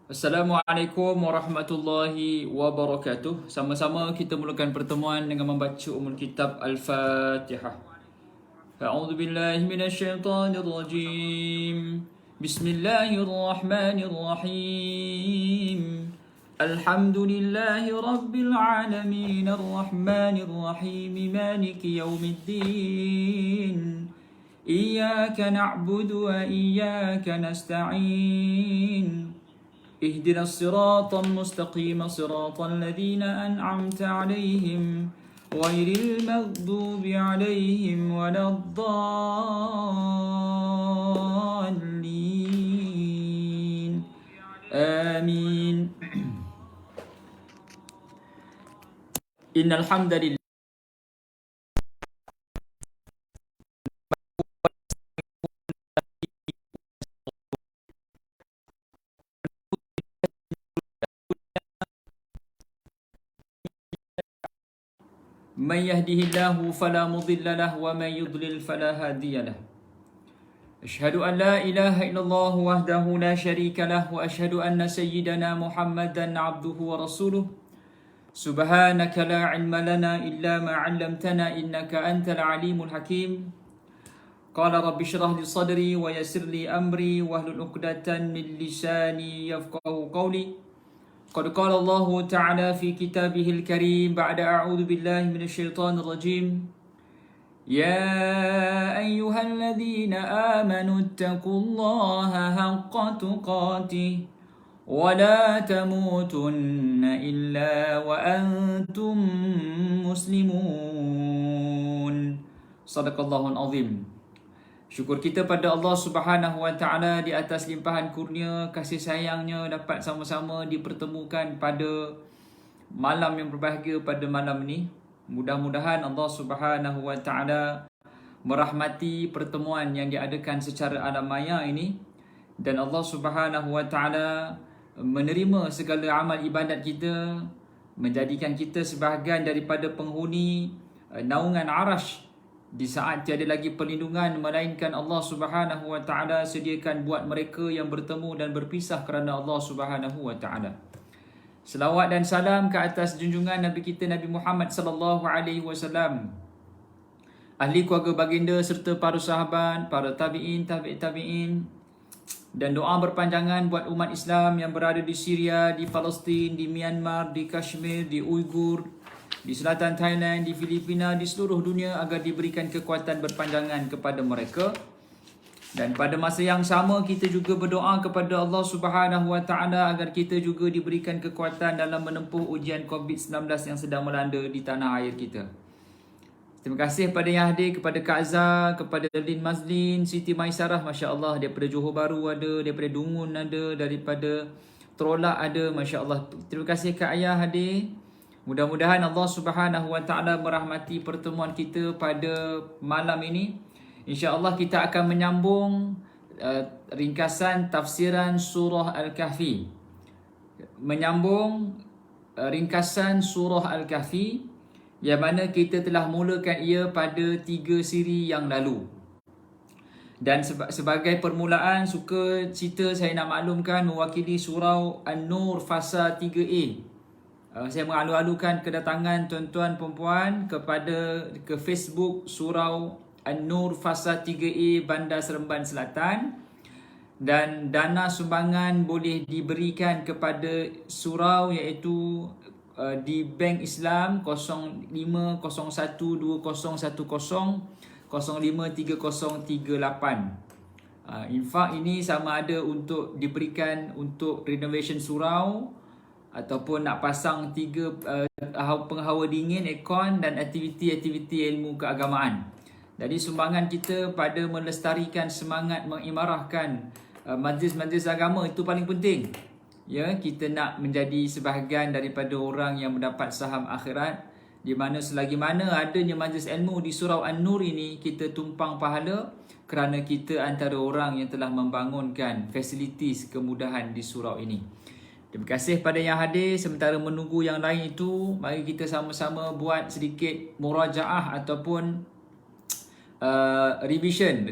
Assalamualaikum warahmatullahi wabarakatuh. Sama-sama kita mulakan pertemuan dengan membaca Kitab Al-Fatihah. A'udzu billahi minasyaitonir rajim. Bismillahirrahmanirrahim. Alhamdulillahi rabbil alamin arrahmanir rahim maliki yaumiddin. Iyyaka na'budu wa iyyaka nasta'in. اهدنا الصراط المستقيم صراط الذين أنعمت عليهم غير المغضوب عليهم ولا الضالين آمين إن الحمد لله من يهده الله فلا مضل له ومن يضلل فلا هادي له أشهد أن لا إله إلا الله وحده لا شريك له وأشهد أن سيدنا محمدا عبده ورسوله سبحانك لا علم لنا إلا ما علمتنا إنك أنت العليم الحكيم قال رب اشرح لي صدري ويسر لي أمري واحلل عقدة من لساني يفقهوا قولي قد قال الله تعالى في كتابه الكريم بعد أعوذ بالله من الشيطان الرجيم يا أيها الذين آمنوا اتقوا الله حق تقاته ولا تموتن إلا وأنتم مسلمون صدق الله العظيم. Syukur kita pada Allah Subhanahu Wa Taala di atas limpahan kurnia kasih sayangnya dapat sama-sama dipertemukan pada malam yang berbahagia pada malam ini. Mudah-mudahan Allah Subhanahu Wa Taala merahmati pertemuan yang diadakan secara alam maya ini dan Allah Subhanahu Wa Taala menerima segala amal ibadat kita, menjadikan kita sebahagian daripada penghuni naungan arash di saat tiada lagi perlindungan melainkan Allah Subhanahu Wa Taala sediakan buat mereka yang bertemu dan berpisah kerana Allah Subhanahu Wa Taala. Selawat dan salam ke atas junjungan Nabi kita Nabi Muhammad sallallahu alaihi wasallam, ahli keluarga baginda serta para sahabat, para tabi'in, tabi'in, dan doa berpanjangan buat umat Islam yang berada di Syria, di Palestin, di Myanmar, di Kashmir, di Uyghur, di selatan Thailand, di Filipina, di seluruh dunia agar diberikan kekuatan berpanjangan kepada mereka. Dan pada masa yang sama kita juga berdoa kepada Allah Subhanahu Wa Taala agar kita juga diberikan kekuatan dalam menempuh ujian COVID-19 yang sedang melanda di tanah air kita. Terima kasih kepada yang hadir, kepada Kak Azhar, kepada Lin Mazlin, Siti Maisarah, Masya Allah, daripada Johor Bahru ada, daripada Dungun ada, daripada Trolak ada, Masya Allah. Terima kasih Kak Ayah hadir. Mudah-mudahan Allah Subhanahu Wa Taala merahmati pertemuan kita pada malam ini. InsyaAllah kita akan menyambung ringkasan tafsiran surah Al-Kahfi. Menyambung ringkasan surah Al-Kahfi yang mana kita telah mulakan ia pada 3 siri yang lalu. Dan sebagai permulaan suka cerita saya nak maklumkan mewakili surau An-Nur fasa 3A. Saya mengalu-alukan kedatangan tuan-tuan perempuan ke Facebook Surau An-Nur Fasa 3A Bandar Seremban Selatan, dan dana sumbangan boleh diberikan kepada surau iaitu di Bank Islam 05012010053038. Infak ini sama ada untuk diberikan untuk renovation surau ataupun nak pasang 3 penghawa dingin, aircon dan aktiviti-aktiviti ilmu keagamaan. Jadi sumbangan kita pada melestarikan semangat mengimarahkan majlis-majlis agama itu paling penting. Ya, kita nak menjadi sebahagian daripada orang yang mendapat saham akhirat, di mana selagi mana adanya majlis ilmu di surau An-Nur ini, kita tumpang pahala kerana kita antara orang yang telah membangunkan fasilitis kemudahan di surau ini. Terima kasih pada yang hadir. Sementara menunggu yang lain itu, mari kita sama-sama buat sedikit murajaah ataupun revise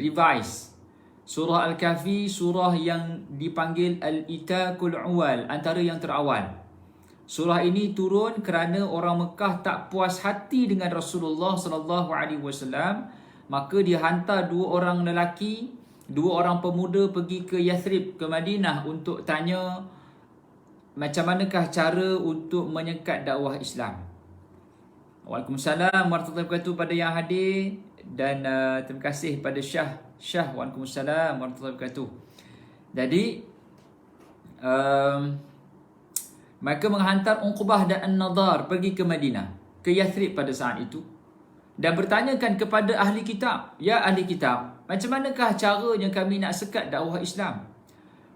Surah Al-Kahfi, surah yang dipanggil Al-Itaqul Awal, antara yang terawal. Surah ini turun kerana orang Mekah tak puas hati dengan Rasulullah sallallahu alaihi wasallam, maka dia hantar dua orang lelaki, dua orang pemuda pergi ke Yathrib, ke Madinah untuk tanya macam manakah cara untuk menyekat dakwah Islam. Waalaikumsalam warahmatullahi wabarakatuh pada yang hadir, dan terima kasih pada Syah. Waalaikumsalam warahmatullahi wabarakatuh. Jadi mereka menghantar Uqbah dan An-Nadhar pergi ke Madinah, ke Yathrib pada saat itu, dan bertanyakan kepada ahli kitab, ya ahli kitab, macam manakah caranya kami nak sekat dakwah Islam?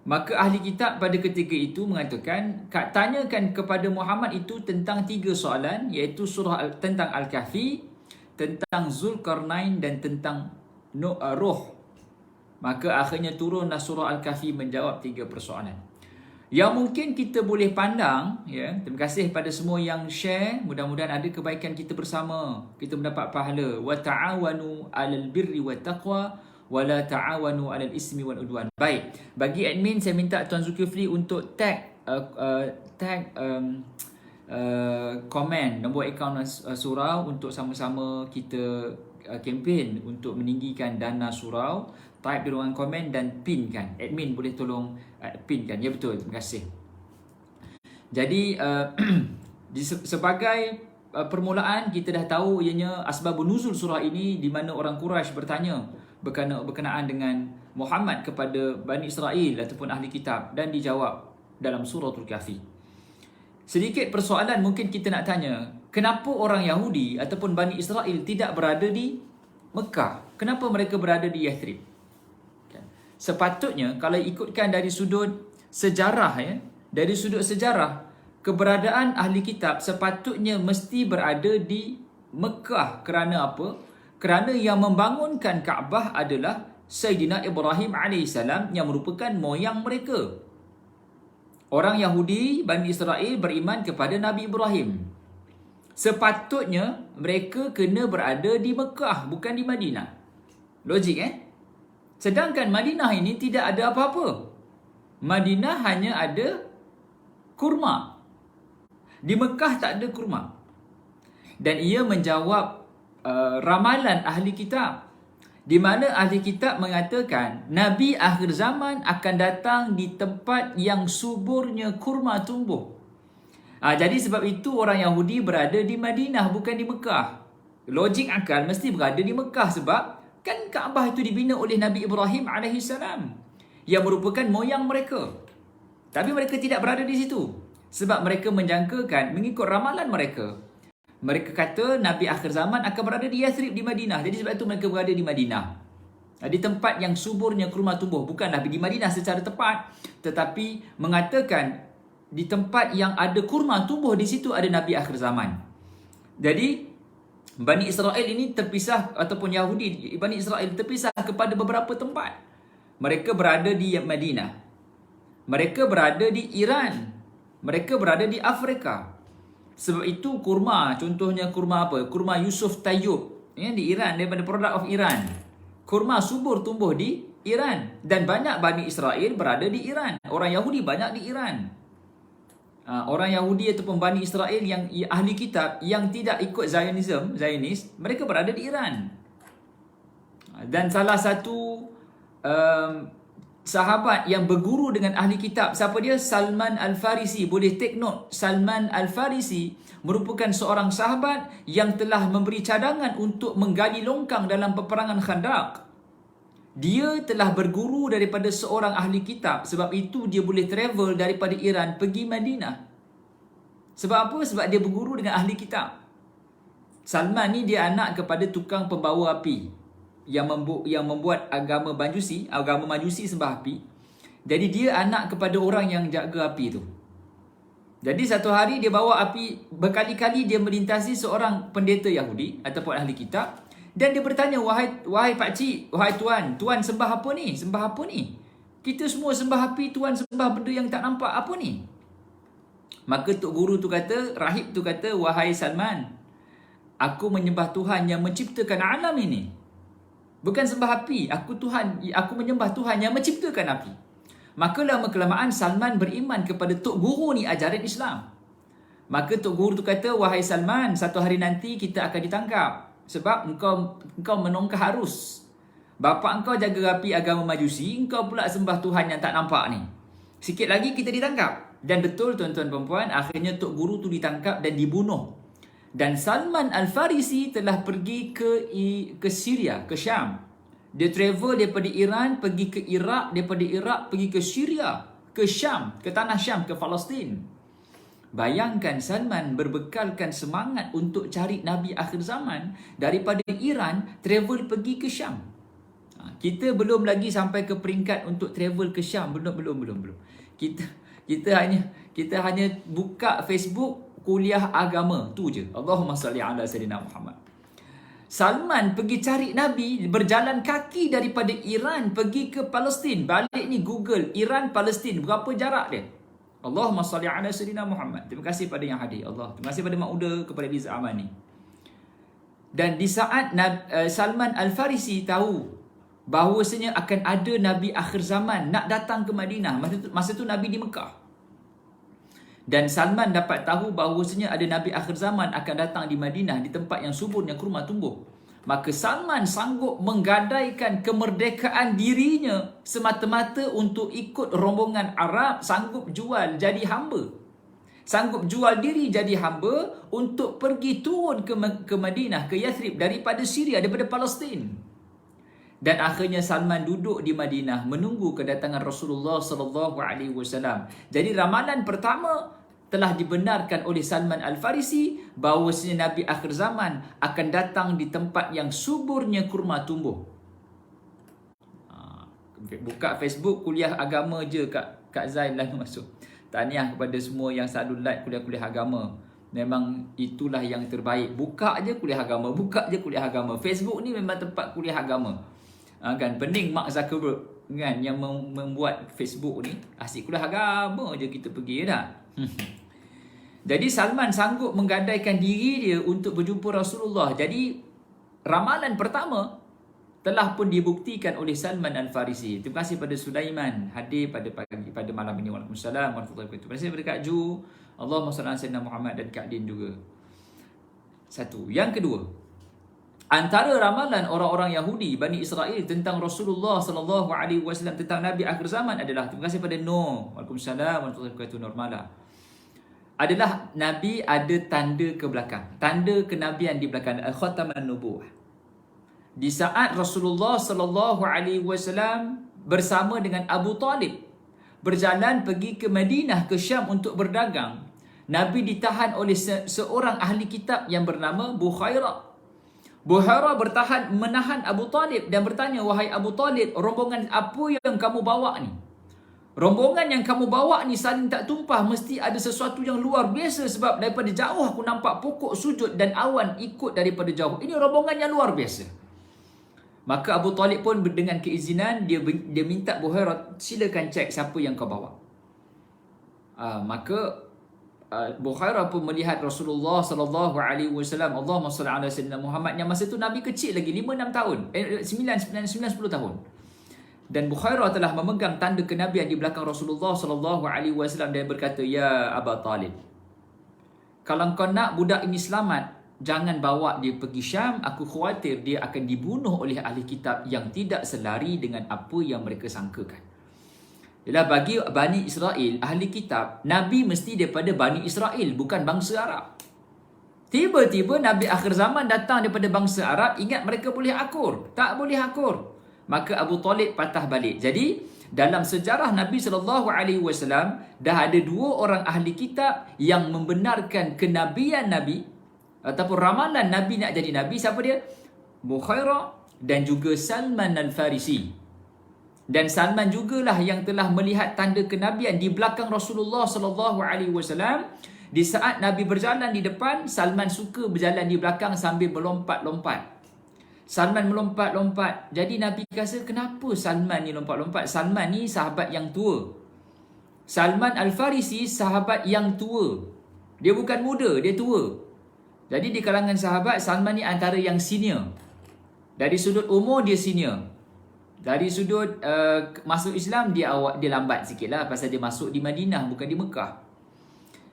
Maka ahli kitab pada ketika itu mengatakan, tanyakan kepada Muhammad itu tentang 3 soalan, iaitu surah tentang Al-Kahfi, tentang Zulkarnain dan tentang Ruh. Maka akhirnya turunlah surah Al-Kahfi menjawab 3 persoalan. Yang mungkin kita boleh pandang, ya, terima kasih pada semua yang share, mudah-mudahan ada kebaikan kita bersama, kita mendapat pahala. Wa ta'awanu 'alal birri wat taqwa wala ta'awanu 'alal ismi wal udwan. Baik, bagi admin saya minta Tuan Zulkifli untuk tag komen nombor akaun surau untuk sama-sama kita kempen untuk meninggikan dana surau. Type di ruangan komen dan pinkan. Admin boleh tolong pinkan. Ya betul, terima kasih. Jadi sebagai permulaan kita dah tahu ianya asbabun nuzul surah ini, di mana orang Quraisy bertanya berkenaan dengan Muhammad kepada Bani Israel ataupun ahli kitab, dan dijawab dalam suratul Kahfi. Sedikit persoalan mungkin kita nak tanya, kenapa orang Yahudi ataupun Bani Israel tidak berada di Mekah? Kenapa mereka berada di Yathrib? Sepatutnya kalau ikutkan dari sudut sejarah, ya, dari sudut sejarah, keberadaan ahli kitab sepatutnya mesti berada di Mekah. Kerana apa? Kerana yang membangunkan Kaabah adalah Sayyidina Ibrahim AS yang merupakan moyang mereka. Orang Yahudi, Bani Israel beriman kepada Nabi Ibrahim. Sepatutnya mereka kena berada di Mekah, bukan di Madinah. Logik, Sedangkan Madinah ini tidak ada apa-apa. Madinah hanya ada kurma. Di Mekah tak ada kurma. Dan ia menjawab ramalan ahli kitab, di mana ahli kitab mengatakan Nabi akhir zaman akan datang di tempat yang suburnya kurma tumbuh. Jadi sebab itu orang Yahudi berada di Madinah, bukan di Mekah. Logik akal mesti berada di Mekah, sebab kan Kaabah itu dibina oleh Nabi Ibrahim AS yang merupakan moyang mereka. Tapi mereka tidak berada di situ, sebab mereka menjangkakan, mengikut ramalan mereka, mereka kata Nabi akhir zaman akan berada di Yathrib, di Madinah. Jadi sebab itu mereka berada di Madinah, di tempat yang suburnya kurma tumbuh. Bukanlah di Madinah secara tepat, tetapi mengatakan di tempat yang ada kurma tumbuh, di situ ada Nabi akhir zaman. Jadi Bani Israel ini terpisah, ataupun Yahudi Bani Israel terpisah kepada beberapa tempat. Mereka berada di Madinah, mereka berada di Iran, mereka berada di Afrika. Sebab itu kurma, contohnya kurma apa? Kurma Yusuf Tayyub, di Iran, daripada produk of Iran. Kurma subur tumbuh di Iran, dan banyak Bani Israel berada di Iran. Orang Yahudi banyak di Iran. Orang Yahudi ataupun Bani Israel yang ahli kitab yang tidak ikut Zionis, mereka berada di Iran. Dan salah satu sahabat yang berguru dengan ahli kitab, siapa dia? Salman Al-Farisi. Boleh take note, Salman Al-Farisi merupakan seorang sahabat yang telah memberi cadangan untuk menggali longkang dalam peperangan Khandaq. Dia telah berguru daripada seorang ahli kitab. Sebab itu dia boleh travel daripada Iran pergi Madinah. Sebab apa? Sebab dia berguru dengan ahli kitab. Salman ni dia anak kepada tukang pembawa api yang membuat agama Majusi sembah api. Jadi dia anak kepada orang yang jaga api tu. Jadi satu hari dia bawa api, berkali-kali dia melintasi seorang pendeta Yahudi ataupun ahli kitab, dan dia bertanya, wahai pakcik, wahai tuan sembah apa ni? Sembah apa ni? Kita semua sembah api, tuan sembah benda yang tak nampak, apa ni? Maka tok guru tu kata, rahib tu kata, wahai Salman, aku menyembah Tuhan yang menciptakan alam ini. Bukan sembah api. Aku menyembah Tuhan yang menciptakan api. Maka lama-kelamaan Salman beriman kepada Tok Guru ni ajaran Islam. Maka Tok Guru tu kata, wahai Salman, satu hari nanti kita akan ditangkap. Sebab engkau menongkah arus. Bapa engkau jaga api agama Majusi, engkau pula sembah Tuhan yang tak nampak ni. Sikit lagi kita ditangkap. Dan betul tuan-tuan dan puan, akhirnya Tok Guru tu ditangkap dan dibunuh. Dan Salman Al-Farisi telah pergi ke Syria, ke Syam. Dia travel daripada Iran pergi ke Iraq, daripada Iraq pergi ke Syria, ke Syam, ke tanah Syam, ke Palestin. Bayangkan Salman berbekalkan semangat untuk cari Nabi akhir zaman daripada Iran travel pergi ke Syam. Kita belum lagi sampai ke peringkat untuk travel ke Syam, belum. Kita hanya buka Facebook kuliah agama tu je. Allahumma salli ala sayyidina Muhammad. Salman pergi cari Nabi, berjalan kaki daripada Iran pergi ke Palestin. Balik ni Google Iran Palestin, berapa jarak dia? Allahumma salli ala sayyidina Muhammad. Terima kasih pada yang hadir. Terima kasih pada Mak Uda, kepada Liza Amani. Dan di saat Salman Al-Farisi tahu bahawasanya akan ada Nabi akhir zaman nak datang ke Madinah. Masa tu Nabi di Mekah. Dan Salman dapat tahu bahawasanya ada Nabi akhir zaman akan datang di Madinah, di tempat yang suburnya kurma tumbuh. Maka Salman sanggup menggadaikan kemerdekaan dirinya semata-mata untuk ikut rombongan Arab, sanggup jual jadi hamba. Sanggup jual diri jadi hamba untuk pergi turun ke Madinah, ke Yathrib daripada Syria, daripada Palestin. Dan akhirnya Salman duduk di Madinah menunggu kedatangan Rasulullah sallallahu alaihi wasallam. Jadi ramalan pertama telah dibenarkan oleh Salman Al-Farisi bahawasanya Nabi akhir zaman akan datang di tempat yang suburnya kurma tumbuh. Buka Facebook kuliah agama je Kak Zain lalu masuk. Tahniah kepada semua yang selalu like kuliah-kuliah agama. Memang itulah yang terbaik. Buka je kuliah agama, Facebook ni memang tempat kuliah agama. Kan pening Mark Zuckerberg kan yang membuat Facebook ni, asyik kuliah agama je kita pergi dah. Jadi Salman sanggup menggadaikan diri dia untuk berjumpa Rasulullah. Jadi ramalan pertama telah pun dibuktikan oleh Salman Al-Farisi. Terima kasih pada Sulaiman hadir pada malam ini. Waalaikumsalam warahmatullahi wabarakatuh. Terima kasih kepada Kak Ju. Allahumma salli ala sayyidina Muhammad, dan Kak Din juga. Satu. Yang kedua, antara ramalan orang-orang Yahudi Bani Israel tentang Rasulullah sallallahu alaihi wasallam, tentang Nabi akhir zaman adalah, terima kasih pada Nur. Waalaikumsalam warahmatullahi wabarakatuh, Nur Mala. Adalah Nabi ada tanda ke belakang. Tanda kenabian di belakang, Khataman Nubuwah. Di saat Rasulullah sallallahu alaihi wasallam bersama dengan Abu Talib berjalan pergi ke Madinah, ke Syam untuk berdagang, Nabi ditahan oleh seorang ahli kitab yang bernama Bukhairah. Bukhairah menahan Abu Talib dan bertanya, wahai Abu Talib, rombongan apa yang kamu bawa ni? Rombongan yang kamu bawa ni saling tak tumpah, mesti ada sesuatu yang luar biasa, sebab daripada jauh aku nampak pokok sujud dan awan ikut daripada jauh. Ini rombongan yang luar biasa. Maka Abu Talib pun dengan keizinan dia minta Bukhairah, silakan cek siapa yang kau bawa. Maka Bukhairah pun melihat Rasulullah sallallahu alaihi wasallam, Allahumma salli ala sayyidina Muhammad, yang masa tu Nabi kecil lagi, 5-6 tahun, 9-10 tahun. Dan Bukhairah telah memegang tanda kenabian di belakang Rasulullah sallallahu alaihi wasallam dan berkata, ya Abu Talib, kalau kau nak budak ini selamat, jangan bawa dia pergi Syam. Aku khawatir dia akan dibunuh oleh ahli kitab yang tidak selari dengan apa yang mereka sangkakan. Ialah bagi Bani Israel, ahli kitab, Nabi mesti daripada Bani Israel, bukan bangsa Arab. Tiba-tiba Nabi akhir zaman datang daripada bangsa Arab, ingat mereka boleh akur. Tak boleh akur. Maka Abu Talib patah balik. Jadi dalam sejarah Nabi SAW dah ada 2 orang ahli kitab yang membenarkan kenabian Nabi ataupun ramalan Nabi nak jadi Nabi. Siapa dia? Bukhairah dan juga Salman Al-Farisi. Dan Salman jugalah yang telah melihat tanda kenabian di belakang Rasulullah SAW. Di saat Nabi berjalan di depan, Salman suka berjalan di belakang sambil melompat-lompat. Salman melompat-lompat. Jadi Nabi kata, kenapa Salman ni lompat-lompat? Salman ni sahabat yang tua. Salman Al-Farisi sahabat yang tua. Dia bukan muda, dia tua. Jadi di kalangan sahabat, Salman ni antara yang senior. Dari sudut umur dia senior. Dari sudut masuk Islam dia lambat sikit lah, pasal dia masuk di Madinah bukan di Mekah.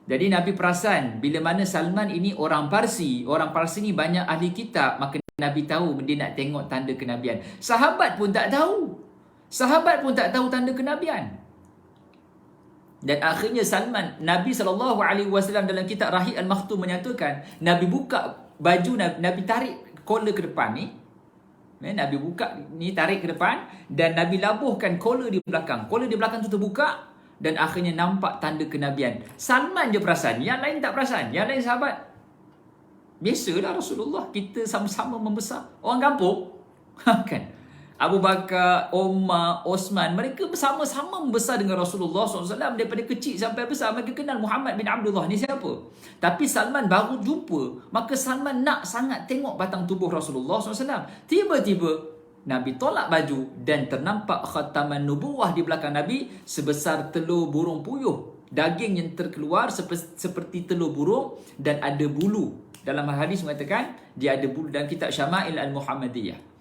Jadi Nabi perasan bila mana Salman ini orang Parsi. Orang Parsi ni banyak ahli kitab, maka Nabi tahu dia nak tengok tanda kenabian. Sahabat pun tak tahu. Sahabat pun tak tahu tanda kenabian. Dan akhirnya Salman, Nabi SAW dalam kitab Rahih Al-Makhtum menyatakan, Nabi buka baju, Nabi tarik collar ke depan ni. Nabi buka ni, tarik ke depan, dan Nabi labuhkan collar di belakang. Collar di belakang tu terbuka, dan akhirnya nampak tanda kenabian. Salman je perasan, yang lain tak perasan. Yang lain sahabat, biasalah Rasulullah, kita sama-sama membesar. Orang kampung kan, Abu Bakar, Umar, Osman, mereka bersama-sama membesar dengan Rasulullah SAW. Daripada kecil sampai besar, mereka kenal Muhammad bin Abdullah ni siapa. Tapi Salman baru jumpa, maka Salman nak sangat tengok batang tubuh Rasulullah SAW. Tiba-tiba Nabi tolak baju dan ternampak khataman nubuwah di belakang Nabi sebesar telur burung puyuh. Daging yang terkeluar seperti telur burung dan ada bulu. Dalam hadis mengatakan dia ada bulu, dalam kitab Syama'il Al-Muhammadiyah.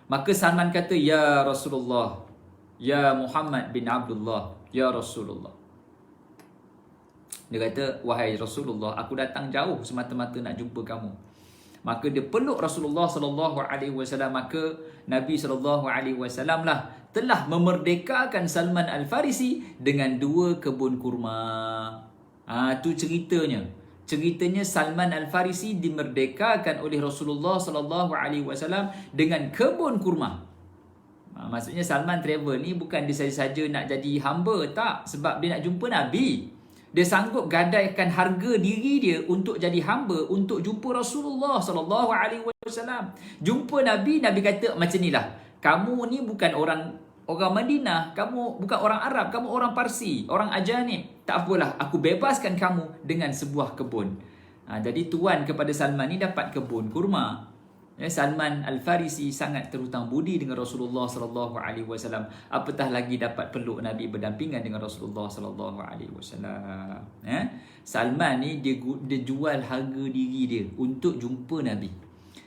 Maka Salman kata, ya Rasulullah, ya Muhammad bin Abdullah, ya Rasulullah. Dia kata, wahai Rasulullah, aku datang jauh semata-mata nak jumpa kamu. Maka dia peluk Rasulullah SAW. Maka Nabi SAW lah telah memerdekakan Salman Al-Farisi dengan 2 kebun kurma. Tu ceritanya. Ceritanya Salman Al-Farisi dimerdekakan oleh Rasulullah SAW dengan kebun kurma. Maksudnya Salman travel ni bukan dia saja-saja nak jadi hamba, tak. Sebab dia nak jumpa Nabi. Dia sanggup gadaikan harga diri dia untuk jadi hamba, untuk jumpa Rasulullah SAW. Jumpa Nabi, Nabi kata macam ni lah. Kamu ni bukan orang Madinah, kamu bukan orang Arab, kamu orang Parsi, orang ajanib. Tak apalah, aku bebaskan kamu dengan sebuah kebun. Jadi tuan kepada Salman ni dapat kebun kurma. Salman Al-Farisi sangat terhutang budi dengan Rasulullah SAW. Apatah lagi dapat peluk Nabi berdampingan dengan Rasulullah SAW. Salman ni dia jual harga diri dia untuk jumpa Nabi.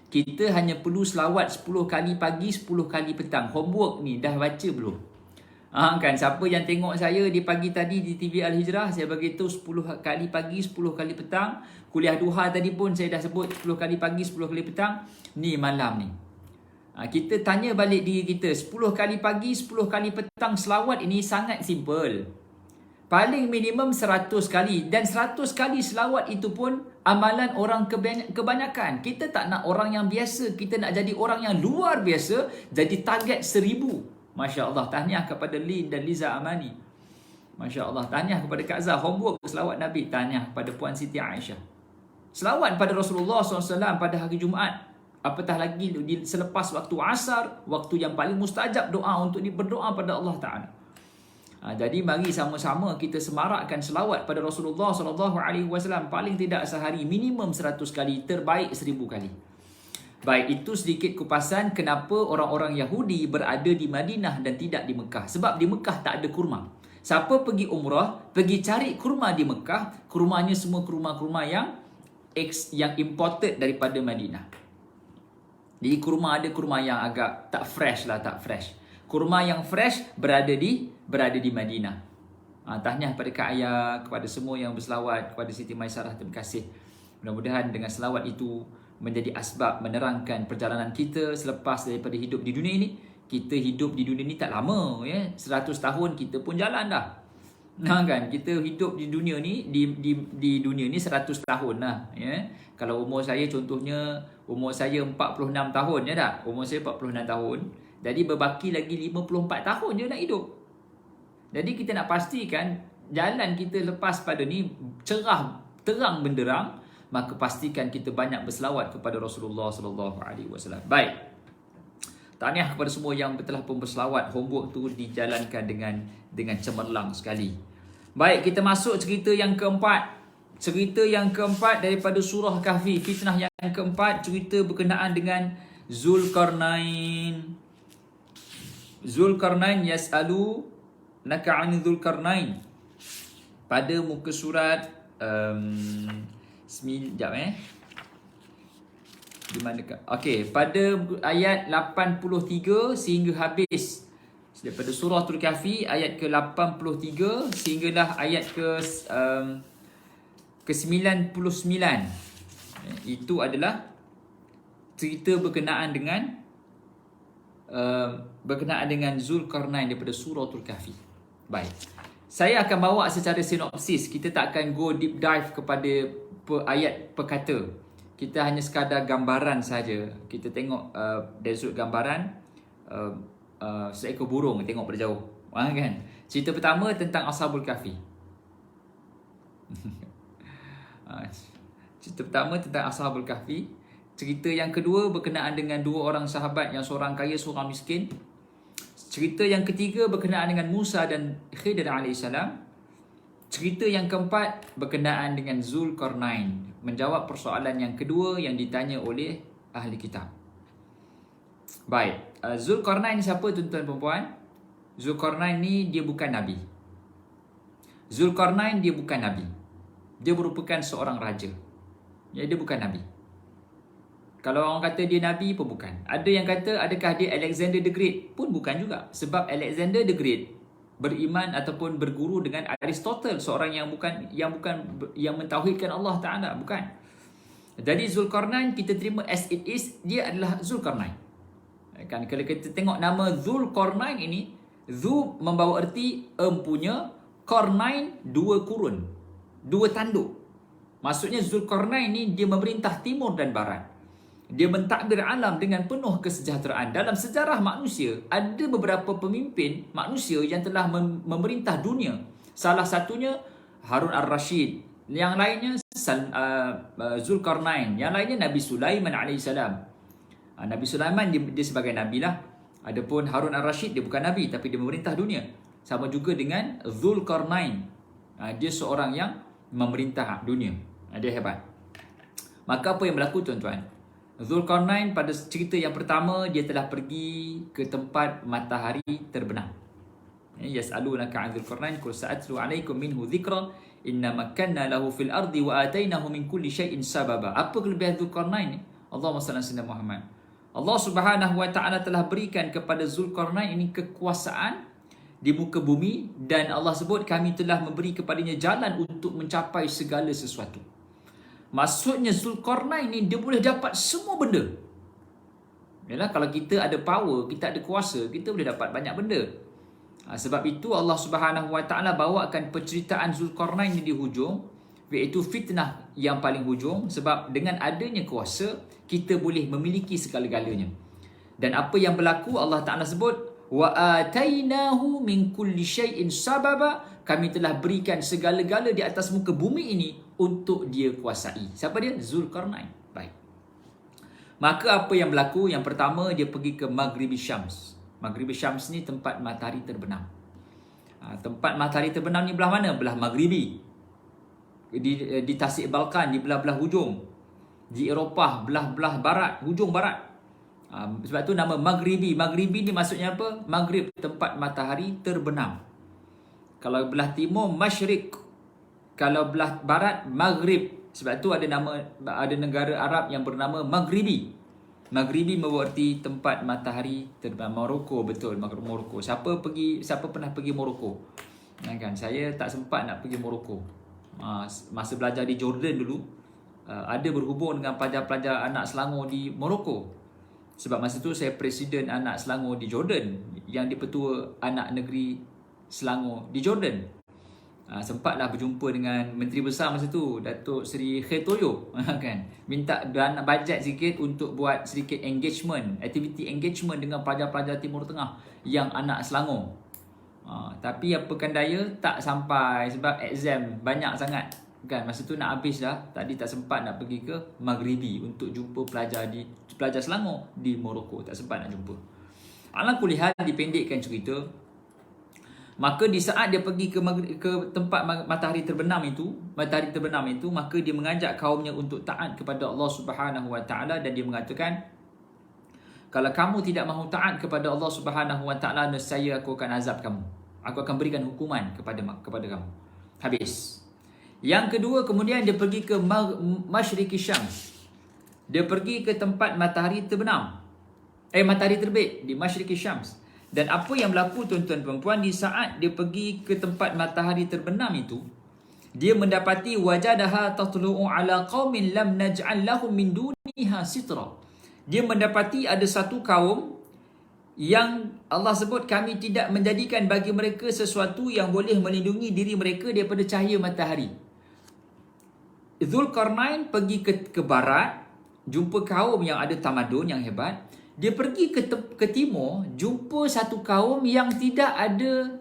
Kita hanya perlu selawat 10 kali pagi, 10 kali petang. Homework ni dah baca belum? Kan, siapa yang tengok saya di pagi tadi di TV Al-Hijrah, saya bagi tahu 10 kali pagi, 10 kali petang. Kuliah duha tadi pun saya dah sebut 10 kali pagi, 10 kali petang. Ni malam ni. Kita tanya balik diri kita, 10 kali pagi, 10 kali petang selawat ini sangat simple. Paling minimum 100 kali. Dan 100 kali selawat itu pun amalan orang kebanyakan. Kita tak nak orang yang biasa, kita nak jadi orang yang luar biasa, jadi target 1000. Masya Allah, tahniah kepada Lin dan Liza Amani. Masya Allah, tahniah kepada Kak Zah, homework selawat Nabi. Tahniah kepada Puan Siti Aisyah. Selawat pada Rasulullah SAW pada hari Jumaat. Apatah lagi selepas waktu asar, waktu yang paling mustajab doa untuk berdoa pada Allah Ta'ala. Jadi mari sama-sama kita semarakkan selawat pada Rasulullah SAW. Paling tidak sehari minimum 100 kali, terbaik 1000 kali. Baik, itu sedikit kupasan kenapa orang-orang Yahudi berada di Madinah dan tidak di Mekah. Sebab di Mekah tak ada kurma. Siapa pergi umrah, pergi cari kurma di Mekah, kurmanya semua kurma-kurma yang imported daripada Madinah. Jadi kurma ada kurma yang agak tak fresh lah, tak fresh. Kurma yang fresh berada di Madinah. Tahniah kepada Kak Ayah, kepada semua yang berselawat, kepada Siti Maisarah, terima kasih. Mudah-mudahan dengan selawat itu menjadi asbab menerangkan perjalanan kita selepas daripada hidup di dunia ini. Kita hidup di dunia ini tak lama, 100 tahun kita pun jalan dah. Kan, kita hidup di dunia ni di dunia ni 100 tahun lah, Kalau umur saya contohnya, umur saya 46 tahun, tak? Umur saya 46 tahun. Jadi berbaki lagi 54 tahun je nak hidup. Jadi kita nak pastikan jalan kita lepas pada ni cerah, terang benderang. Maka pastikan kita banyak berselawat kepada Rasulullah SAW. Baik. Tahniah kepada semua yang telah pun berselawat. Homework tu dijalankan dengan cemerlang sekali. Baik, kita masuk cerita yang keempat. Cerita yang keempat daripada surah Kahfi. Fitnah yang keempat, cerita berkenaan dengan Zulkarnain. Zulkarnain yas'alu naka'ani Zulkarnain. Pada muka surat... Sekejap Di manakah? Okey, pada ayat 83 sehingga habis daripada surah Al-Kahfi ayat ke-83 sehinggalah ayat ke-99. Itu adalah cerita berkenaan dengan Zulkarnain daripada surah Al-Kahfi. Baik. Saya akan bawa secara sinopsis. Kita tak akan go deep dive kepada ayat per kata. Kita hanya sekadar gambaran saja. Kita tengok dari sudut gambaran seekor burung tengok pada jauh. Kan? Cerita pertama tentang Ashabul Kahfi. Cerita pertama tentang Ashabul Kahfi. Cerita yang kedua berkenaan dengan dua orang sahabat, yang seorang kaya, seorang miskin. Cerita yang ketiga berkenaan dengan Musa dan Khidir alaihissalam. Cerita yang keempat berkenaan dengan Zulkarnain, menjawab persoalan yang kedua yang ditanya oleh ahli kitab. Baik, Zulkarnain siapa tuan-tuan dan puan? Zulkarnain ni dia bukan Nabi. Zulkarnain dia bukan Nabi. Dia merupakan seorang raja. Ya, dia bukan Nabi. Kalau orang kata dia Nabi pun bukan. Ada yang kata adakah dia Alexander the Great? Pun bukan juga. Sebab Alexander the Great beriman ataupun berguru dengan Aristotle, seorang yang mentauhidkan Allah Taala, bukan. Jadi Zulkarnain kita terima as it is, dia adalah Zulkarnain. Kan kalau kita tengok nama Zulkarnain ini, Zu membawa erti empunya, Karnain dua kurun, dua tanduk. Maksudnya Zulkarnain ini dia memerintah timur dan barat. Dia mentadbir alam dengan penuh kesejahteraan. Dalam sejarah manusia, ada beberapa pemimpin manusia yang telah memerintah dunia. Salah satunya Harun al-Rashid. Yang lainnya Zulkarnain. Yang lainnya Nabi Sulaiman AS. Nabi Sulaiman dia sebagai Nabi lah. Adapun Harun al-Rashid dia bukan Nabi, tapi dia memerintah dunia. Sama juga dengan Zulkarnain. Dia seorang yang memerintah dunia. Dia hebat. Maka apa yang berlaku tuan-tuan? Zulkarnain pada cerita yang pertama dia telah pergi ke tempat matahari terbenam. Yas'alunaka 'an Zulkarnain qul sa'atlu 'alaikum minhu dhikra inna makkanna lahu fil ardi wa atainahu min kulli syai'in sababa. Apa kelebihan Zulkarnain ni? Allahumma salli ala Muhammad. Allah Subhanahu wa taala telah berikan kepada Zulkarnain ini kekuasaan di muka bumi, dan Allah sebut kami telah memberi kepadanya jalan untuk mencapai segala sesuatu. Maksudnya Zulkarnain ni dia boleh dapat semua benda. Yalah, kalau kita ada power, kita ada kuasa, kita boleh dapat banyak benda. Sebab itu Allah Subhanahu wa taala bawakan penceritaan Zulkarnain ni di hujung, iaitu fitnah yang paling hujung, sebab dengan adanya kuasa kita boleh memiliki segala-galanya. Dan apa yang berlaku, Allah Taala sebut wa atainahu min kulli syai'in sababa, kami telah berikan segala-gala di atas muka bumi ini untuk dia kuasai. Siapa dia? Zulkarnain. Baik. Maka apa yang berlaku? Yang pertama, dia pergi ke Maghribi Syams. Maghribi Syams ni tempat matahari terbenam. Tempat matahari terbenam ni belah mana? Belah Maghribi. Di Tasik Balkan, di belah-belah hujung. Di Eropah, belah-belah barat, hujung barat. Sebab tu nama Maghribi. Maghribi ni maksudnya apa? Maghrib, tempat matahari terbenam. Kalau belah timur, Masyriq. Kalau belah barat, Maghrib. Sebab tu ada negara Arab yang bernama Maghribi. Maghribi berarti tempat matahari terbenam. Morocco, betul, Morocco. Siapa pernah pergi Morocco? Kan saya tak sempat nak pergi Morocco. Masa belajar di Jordan dulu, ada berhubung dengan pelajar-pelajar anak Selangor di Morocco. Sebab masa tu saya presiden anak Selangor di Jordan, yang dipetua anak negeri Selangor di Jordan. Sempatlah berjumpa dengan Menteri Besar masa tu, Datuk Seri Khetoyo, kan, minta dana bajet sikit untuk buat sedikit activity engagement dengan pelajar-pelajar Timur Tengah yang anak Selangor. Tapi apakan daya, tak sampai sebab exam banyak sangat, kan, masa tu nak habis dah. Tadi tak sempat nak pergi ke Maghribi untuk jumpa pelajar Selangor di Morocco, tak sempat nak jumpa. Ala kulihal, dipendekkan cerita, maka di saat dia pergi ke tempat matahari terbenam itu, maka dia mengajak kaumnya untuk taat kepada Allah Subhanahu wa taala, dan dia mengatakan, kalau kamu tidak mahu taat kepada Allah Subhanahu wa taala, nescaya aku akan azab kamu. Aku akan berikan hukuman kepada kamu. Habis. Yang kedua, kemudian dia pergi ke Masyriqi Syams. Dia pergi ke tempat matahari terbenam. Matahari terbit di Masyriqi Syams. Dan apa yang berlaku tuan-tuan perempuan, di saat dia pergi ke tempat matahari terbenam itu, dia mendapati wajadaha tatlu'u ala qaumin lam naj'al lahum min duniha sitra. Dia mendapati ada satu kaum yang Allah sebut kami tidak menjadikan bagi mereka sesuatu yang boleh melindungi diri mereka daripada cahaya matahari. Zulkarnain pergi ke barat, jumpa kaum yang ada tamadun yang hebat. Dia pergi ke timur, jumpa satu kaum yang tidak ada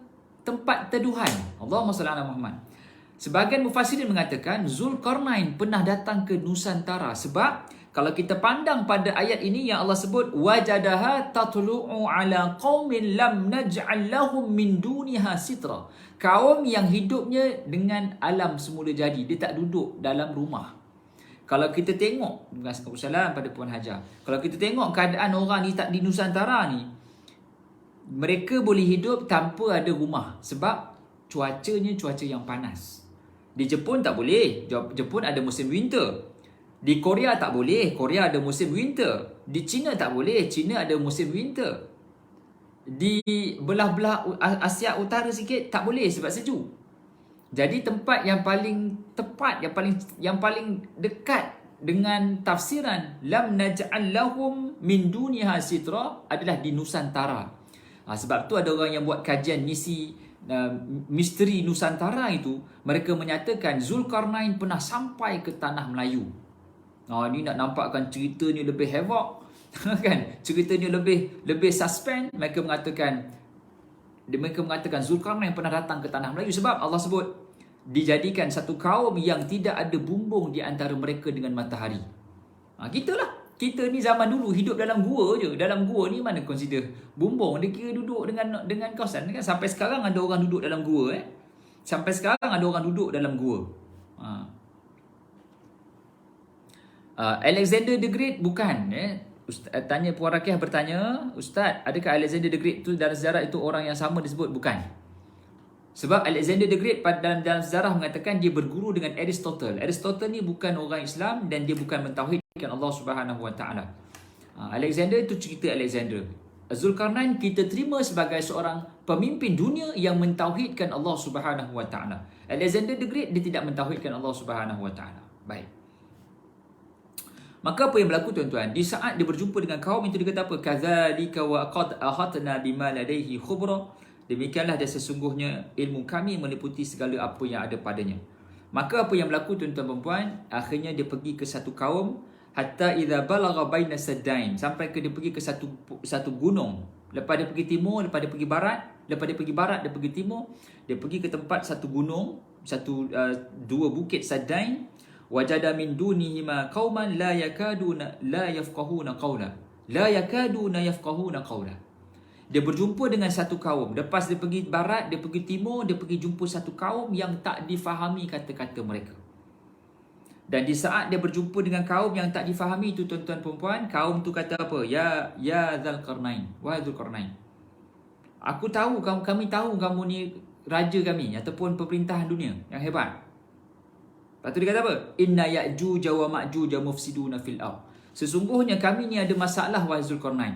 tempat teduhan. Allahumma salli ala Muhammad. Sebahagian mufassirin mengatakan Zulkarnain pernah datang ke Nusantara. Sebab kalau kita pandang pada ayat ini yang Allah sebut wajadaha tatlu'u ala qaumin lam naj'al lahum min duniha sitra. Kaum yang hidupnya dengan alam semula jadi. Dia tak duduk dalam rumah. Kalau kita tengok, Assalamualaikum pada Puan Hajar. Kalau kita tengok keadaan orang di Nusantara ni, mereka boleh hidup tanpa ada rumah. Sebab cuacanya cuaca yang panas. Di Jepun tak boleh. Jepun ada musim winter. Di Korea tak boleh. Korea ada musim winter. Di China tak boleh. China ada musim winter. Di belah-belah Asia Utara sikit tak boleh sebab sejuk. Jadi tempat yang paling tepat, yang paling dekat dengan tafsiran lam naj'al lahum min duniha sitra adalah di Nusantara. Sebab tu ada orang yang buat kajian misteri Nusantara itu, mereka menyatakan Zulkarnain pernah sampai ke tanah Melayu. Ni nak nampakkan cerita ni lebih havoc kan? Cerita ni lebih suspend. Mereka mengatakan Zulkarnain pernah datang ke tanah Melayu sebab Allah sebut dijadikan satu kaum yang tidak ada bumbung di antara mereka dengan matahari. Kita ni zaman dulu hidup dalam gua je. Dalam gua ni mana consider bumbung. Dia kira duduk dengan kawasan kan. Sampai sekarang ada orang duduk dalam gua Sampai sekarang ada orang duduk dalam gua. Alexander the Great bukan Ustaz, tanya Puan Rakiah bertanya, Ustaz, adakah Alexander the Great tu dalam sejarah itu orang yang sama disebut? Bukan. Sebab Alexander the Great dalam sejarah mengatakan dia berguru dengan Aristotle. Aristotle ni bukan orang Islam dan dia bukan mentauhidkan Allah Subhanahu Wa Taala. Alexander itu cerita Alexander. Zulkarnain kita terima sebagai seorang pemimpin dunia yang mentauhidkan Allah Subhanahu Wa Taala. Alexander the Great dia tidak mentauhidkan Allah Subhanahu Wa Taala. Baik. Maka apa yang berlaku tuan-tuan? Di saat dia berjumpa dengan kaum itu, dia kata apa? Kadzalika wa qad ahatna bima ladaihi khubra. Demikianlah dia sesungguhnya ilmu kami meliputi segala apa yang ada padanya. Maka apa yang berlaku tuan-tuan perempuan? Akhirnya dia pergi ke satu kaum hatta idza balagha baina saddain, sampai ke dia pergi ke satu gunung. Lepas dia pergi timur, lepas dia pergi barat, dia pergi timur, dia pergi ke tempat satu gunung, dua bukit Saddain. Wajada min dunihima qauman la yakaduna yafqahuna qawla. Dia berjumpa dengan satu kaum. Lepas dia pergi barat, dia pergi timur, dia pergi jumpa satu kaum yang tak difahami kata-kata mereka. Dan di saat dia berjumpa dengan kaum yang tak difahami itu tuan-tuan perempuan, kaum tu kata apa? Ya Zulkarnain, wahai Zulkarnain, kami tahu kamu ni raja kami ataupun pemerintahan dunia yang hebat. Lepas tu dia kata apa? Inna ya'juj wa ma'juj mufsiduna fil ard. Sesungguhnya kami ni ada masalah wahai Zulkarnain.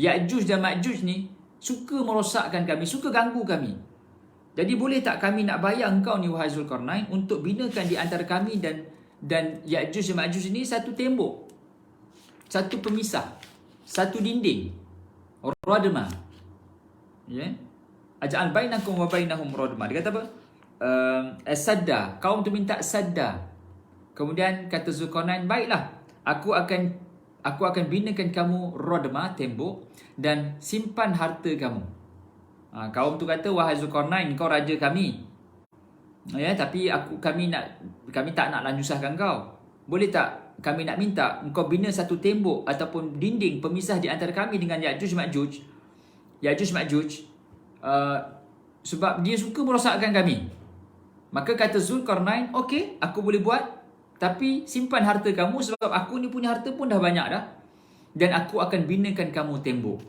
Ya'juj dan Ma'juj ni suka merosakkan kami, suka ganggu kami. Jadi boleh tak kami nak bayar engkau ni wahai Zulkarnain untuk binakan di antara kami dan Ya'juj dan Ma'juj ni satu tembok, satu pemisah, satu dinding, radma. Ya. Aj'al bainakum wa bainahum radma. Dia kata apa? Sadda. Kaum tu minta sadda. Kemudian kata Zulkarnain, baiklah, aku akan binakan kamu radma, tembok, dan simpan harta kamu. Kaum tu kata, wahai Zulkarnain, kau raja kami. Ya, tapi kami tak nak nyusahkan kau. Boleh tak kami nak minta engkau bina satu tembok ataupun dinding pemisah di antara kami dengan Ya'juj Ma'juj. Sebab dia suka merosakkan kami. Maka kata Zulkarnain, okey, aku boleh buat, tapi simpan harta kamu sebab aku ni punya harta pun dah banyak dah. Dan aku akan binakan kamu tembok.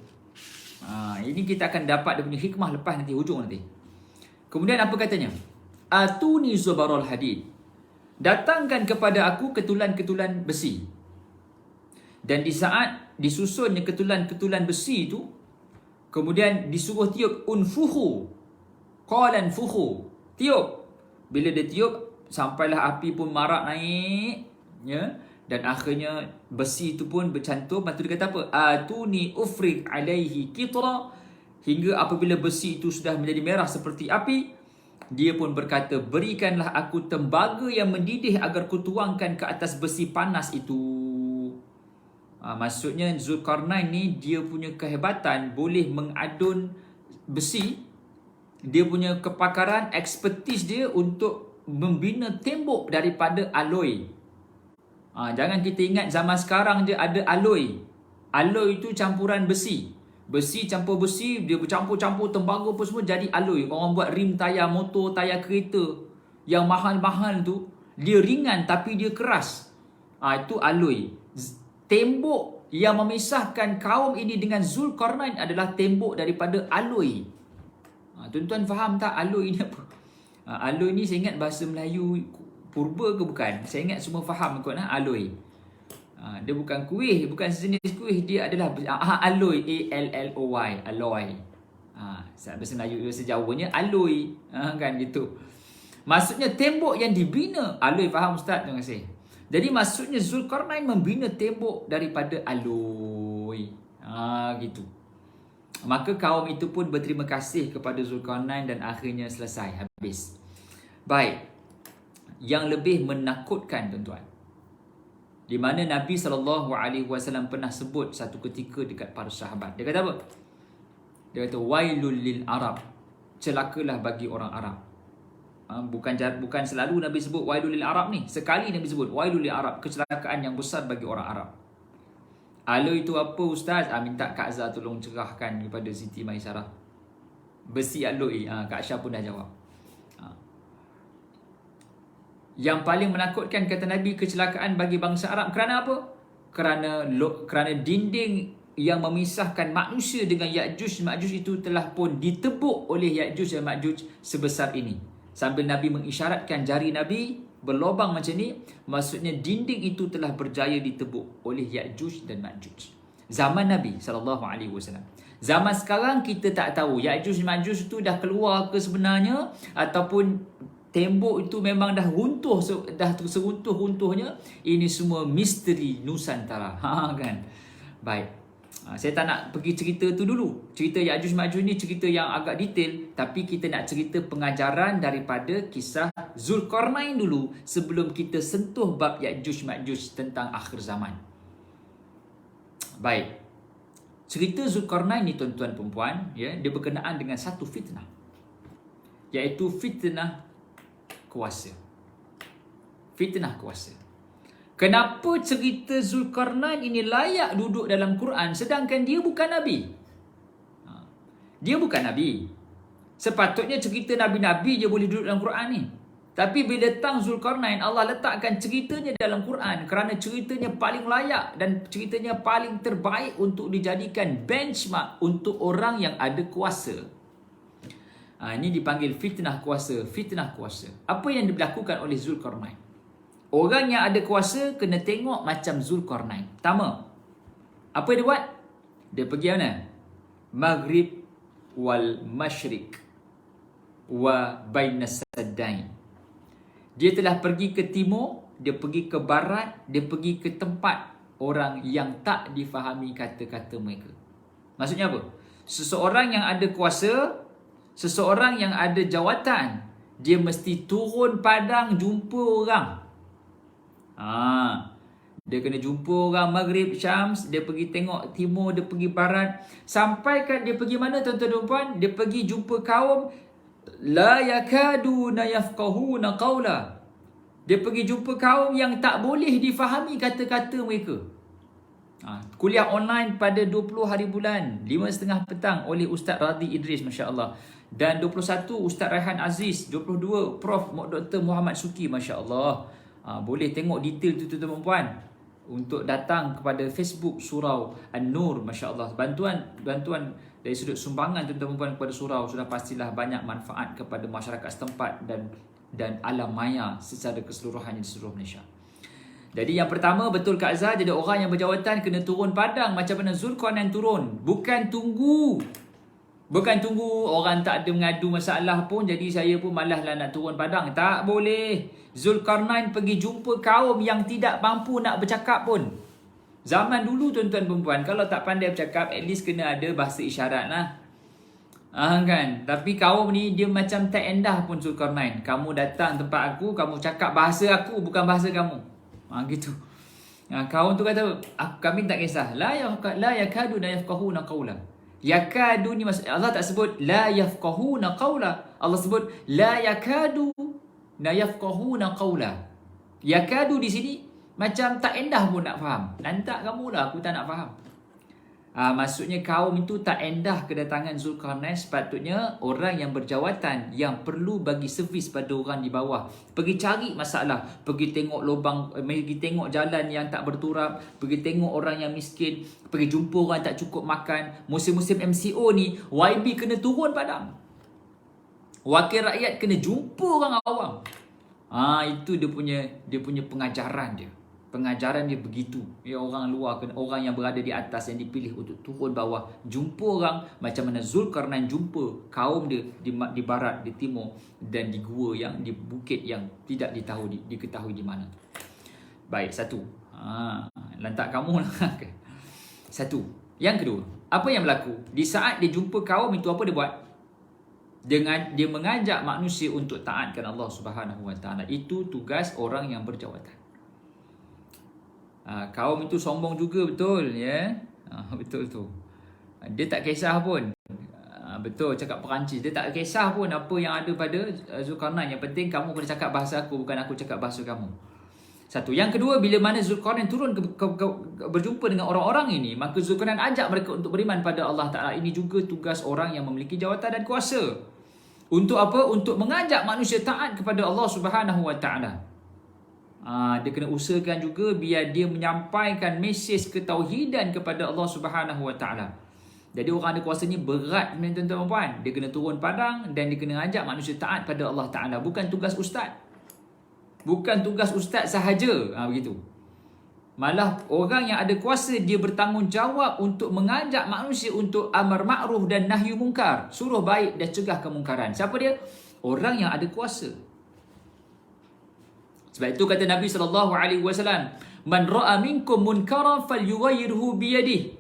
Ini kita akan dapat dia punya hikmah lepas nanti, hujung nanti. Kemudian apa katanya? Atuni zubarul hadid. Datangkan kepada aku ketulan-ketulan besi. Dan di saat disusunnya ketulan-ketulan besi itu, kemudian disuruh tiup, unfuhu, qalan fuhu, tiup. Bila dia tiup, sampailah api pun marak naik, ya. Dan akhirnya besi itu pun bercantum. Lepas tu dia kata apa? Atuni ufrik alaihi qitra. Hingga apabila besi itu sudah menjadi merah seperti api, dia pun berkata, berikanlah aku tembaga yang mendidih agar kutuangkan ke atas besi panas itu. Maksudnya Zulkarnain ni dia punya kehebatan boleh mengadun besi. Dia punya kepakaran, expertise dia untuk membina tembok daripada alloy. Jangan kita ingat zaman sekarang je ada alloy. Alloy itu campuran besi. Besi campur besi, dia bercampur-campur tembaga apa semua jadi alloy. Orang buat rim tayar motor, tayar kereta yang mahal-mahal tu, dia ringan tapi dia keras. Itu alloy. Tembok yang memisahkan kaum ini dengan Zulkarnain adalah tembok daripada alloy. Tuan-tuan faham tak alloy ni apa? Alloy ni saya ingat bahasa Melayu purba ke bukan? Saya ingat semua faham kot alloy. Dia bukan kuih, bukan sejenis kuih, dia adalah alloy, A-L-L-O-Y, alloy. Bahasa Melayu, bahasa Jawanya alloy, kan gitu. Maksudnya tembok yang dibina alloy, faham Ustaz? Terima kasih. Jadi maksudnya Zulkarnain membina tembok daripada alloy. Gitu. Maka kaum itu pun berterima kasih kepada Zulkarnain dan akhirnya selesai, habis. Baik. Yang lebih menakutkan tuan-tuan, di mana Nabi SAW pernah sebut satu ketika dekat para sahabat. Dia kata apa? Dia kata wailul lil Arab, celakalah bagi orang Arab. Bukan selalu Nabi sebut wailul lil Arab ni. Sekali Nabi sebut wailul lil Arab, kecelakaan yang besar bagi orang Arab. Alloy itu apa Ustaz? Minta Kak Azhar tolong cerahkan kepada Siti Maisarah. Besi alloy. Kak Syah pun dah jawab. Yang paling menakutkan kata Nabi, kecelakaan bagi bangsa Arab. Kerana apa? Kerana dinding yang memisahkan manusia dengan Ya'juj Ma'juj itu telah pun ditebuk oleh Ya'juj dan Ma'juj sebesar ini. Sambil Nabi mengisyaratkan jari Nabi berlobang macam ni, maksudnya dinding itu telah berjaya ditebuk oleh Ya'juj dan Ma'juj. Zaman Nabi SAW. Zaman sekarang kita tak tahu Ya'juj Ma'juj itu dah keluar ke sebenarnya, ataupun tembok itu memang dah runtuh, dah seruntuh-runtuhnya. Ini semua misteri Nusantara. Kan? Baik. Saya tak nak pergi cerita tu dulu. Cerita Ya'juj Ma'juj ni cerita yang agak detail, tapi kita nak cerita pengajaran daripada kisah Zulkarnain dulu sebelum kita sentuh bab Ya'juj Ma'juj tentang akhir zaman. Baik. Cerita Zulkarnain ni tuan-tuan perempuan, ya, dia berkenaan dengan satu fitnah. Iaitu fitnah kuasa. Fitnah kuasa. Kenapa cerita Zulkarnain ini layak duduk dalam Quran sedangkan dia bukan Nabi? Dia bukan Nabi. Sepatutnya cerita Nabi-Nabi je boleh duduk dalam Quran ni. Tapi bila datang Zulkarnain, Allah letakkan ceritanya dalam Quran kerana ceritanya paling layak dan ceritanya paling terbaik untuk dijadikan benchmark untuk orang yang ada kuasa. Ini dipanggil fitnah kuasa. Fitnah kuasa. Apa yang dilakukan oleh Zulkarnain? Orang yang ada kuasa kena tengok macam Zulkarnain. Pertama, apa dia buat? Dia pergi mana? Maghrib wal masyriq wa bainas saddain. Dia telah pergi ke timur, dia pergi ke barat, dia pergi ke tempat orang yang tak difahami kata-kata mereka. Maksudnya apa? Seseorang yang ada kuasa, seseorang yang ada jawatan, dia mesti turun padang jumpa orang. Dia kena jumpa orang Maghrib, Syams, dia pergi tengok timur, dia pergi barat. Sampai kan dia pergi mana tuan-tuan dan puan? Dia pergi jumpa kaum la yakaduna yafqahuna qawla. Dia pergi jumpa kaum yang tak boleh difahami kata-kata mereka. Kuliah online pada 20 hari bulan 5.30 petang oleh Ustaz Radhi Idris, Masya Allah. Dan 21 Ustaz Raihan Aziz, 22 Prof Dr. Muhammad Suki, Masya Allah. Boleh tengok detail tu tuan-tuan dan puan untuk datang kepada Facebook Surau An-Nur, Masya Allah. Bantuan dari sudut sumbangan tuan-tuan dan puan kepada surau sudah pastilah banyak manfaat kepada masyarakat setempat dan alam maya secara keseluruhannya di seluruh Malaysia. Jadi yang pertama, betul Kak Azhar, jadi orang yang berjawatan kena turun padang macam mana Zulkarnain turun. Bukan tunggu orang tak ada mengadu masalah pun, jadi saya pun malaslah nak turun padang. Tak boleh. Zulkarnain pergi jumpa kaum yang tidak mampu nak bercakap pun. Zaman dulu tuan-tuan perempuan, kalau tak pandai bercakap, at least kena ada bahasa isyarat lah. Kan? Tapi kaum ni dia macam tak endah pun Zulkarnain. Kamu datang tempat aku, kamu cakap bahasa aku, bukan bahasa kamu. Gitu. Kaum tu kata, kami tak kisah. La yakadu la yafqahuna qawla. Yakadu ni maksud Allah tak sebut la yafqahuna qawla. Allah sebut la yakadu la yafqahuna qawla. Yakadu di sini macam tak endah pun nak faham. Lantak kamulah, aku tak nak faham. Maksudnya kaum itu tak endah kedatangan Zulkarnain. Sepatutnya orang yang berjawatan, yang perlu bagi servis pada orang di bawah, pergi cari masalah, pergi tengok lubang, pergi tengok jalan yang tak berturap, pergi tengok orang yang miskin, pergi jumpa orang tak cukup makan. Musim-musim MCO ni, YB kena turun padang. Wakil rakyat kena jumpa orang awam. Itu dia punya pengajaran dia. Pengajaran dia begitu. Orang luar, orang yang berada di atas yang dipilih untuk turun bawah, jumpa orang macam mana Zulkarnain jumpa kaum dia di barat, di timur, dan di gua yang di bukit yang tidak diketahui di mana. Baik, satu. Lantak kamu lah. Satu. Yang kedua, apa yang berlaku? Di saat dia jumpa kaum itu, apa dia buat? Dia mengajak manusia untuk taatkan Allah Subhanahu Wa Taala. Itu tugas orang yang berjawatan. Kaum itu sombong juga, betul ya. Betul tu. Dia tak kisah pun. Betul cakap Perancis. Dia tak kisah pun apa yang ada pada Zulkarnain. Yang penting kamu kena cakap bahasa aku, bukan aku cakap bahasa kamu. Satu. Yang kedua, bila mana Zulkarnain turun berjumpa dengan orang-orang ini, maka Zulkarnain ajak mereka untuk beriman pada Allah Ta'ala. Ini juga tugas orang yang memiliki jawatan dan kuasa. Untuk apa? Untuk mengajak manusia taat kepada Allah Subhanahu Wa Ta'ala. Dia kena usahakan juga biar dia menyampaikan mesej ketauhidan kepada Allah Subhanahu Wa Taala. Jadi orang ada kuasa ni berat, tuan-tuan dan puan. Dia kena turun padang dan dia kena ajak manusia taat pada Allah Taala. Bukan tugas ustaz. Bukan tugas ustaz sahaja. Begitu. Malah orang yang ada kuasa, dia bertanggungjawab untuk mengajak manusia untuk amar ma'ruf dan nahyu mungkar. Suruh baik dan cegah kemungkaran. Siapa dia? Orang yang ada kuasa. Sebab itu kata Nabi SAW, "Man ra'a minkum munkaran falyughayyirhu bi yadihi,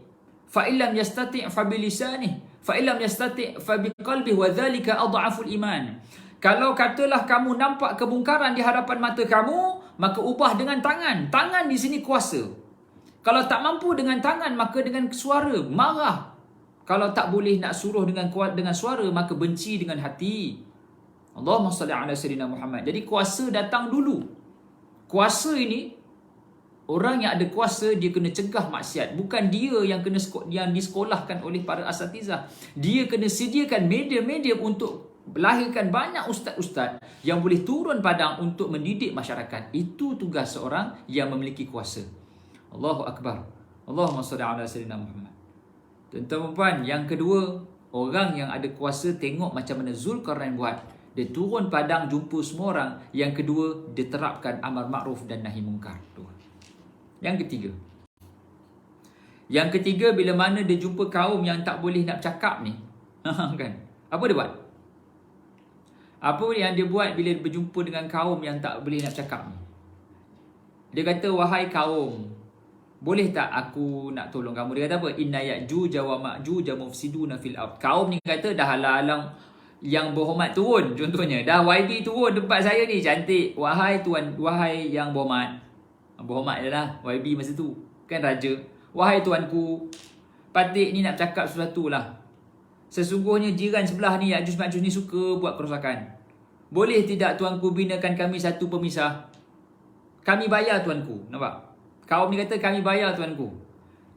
fa illam yastati' fa bi lisanihi, fa illam yastati' fa bi qalbihi wa dhalika adhaful iman." Kalau katalah kamu nampak kemungkaran di hadapan mata kamu, maka ubah dengan tangan. Tangan di sini kuasa. Kalau tak mampu dengan tangan, maka dengan suara, marah. Kalau tak boleh nak suruh dengan kuat dengan suara, maka benci dengan hati. Allahumma salli ala sayyidina Muhammad. Jadi kuasa datang dulu. Kuasa ini, orang yang ada kuasa, dia kena cegah maksiat. Bukan dia yang disekolahkan oleh para asatizah. Dia kena sediakan media-media untuk melahirkan banyak ustaz-ustaz yang boleh turun padang untuk mendidik masyarakat. Itu tugas seorang yang memiliki kuasa. Allahu Akbar. Allahumma salli ala sayyidina Muhammad. Tuan-tuan puan, yang kedua, orang yang ada kuasa tengok macam mana Zulkarnain buat. Dia turun padang jumpa semua orang. Yang kedua, dia terapkan amar ma'ruf dan nahi mungkar. Yang ketiga. Yang ketiga, bila mana dia jumpa kaum yang tak boleh nak cakap ni. Kan? Apa dia buat? Apa yang dia buat bila berjumpa dengan kaum yang tak boleh nak cakap ni? Dia kata, "Wahai kaum, boleh tak aku nak tolong kamu?" Dia kata apa? "Inna ya'juj wa ma'juj mufsiduna fil ard." Kaum ni kata, dah halang-halang yang berhormat turun. Contohnya, dah YB turun tempat saya ni, cantik. Wahai tuan, wahai yang berhormat. Berhormat je lah YB masa tu, kan raja. "Wahai tuanku, Patik ni nak cakap sesuatu lah. Sesungguhnya jiran sebelah ni, Ya'juj Ma'juj ni suka buat kerosakan. Boleh tidak tuanku binakan kami satu pemisah? Kami bayar tuanku." Nampak? Kaum ni kata, "Kami bayar tuanku."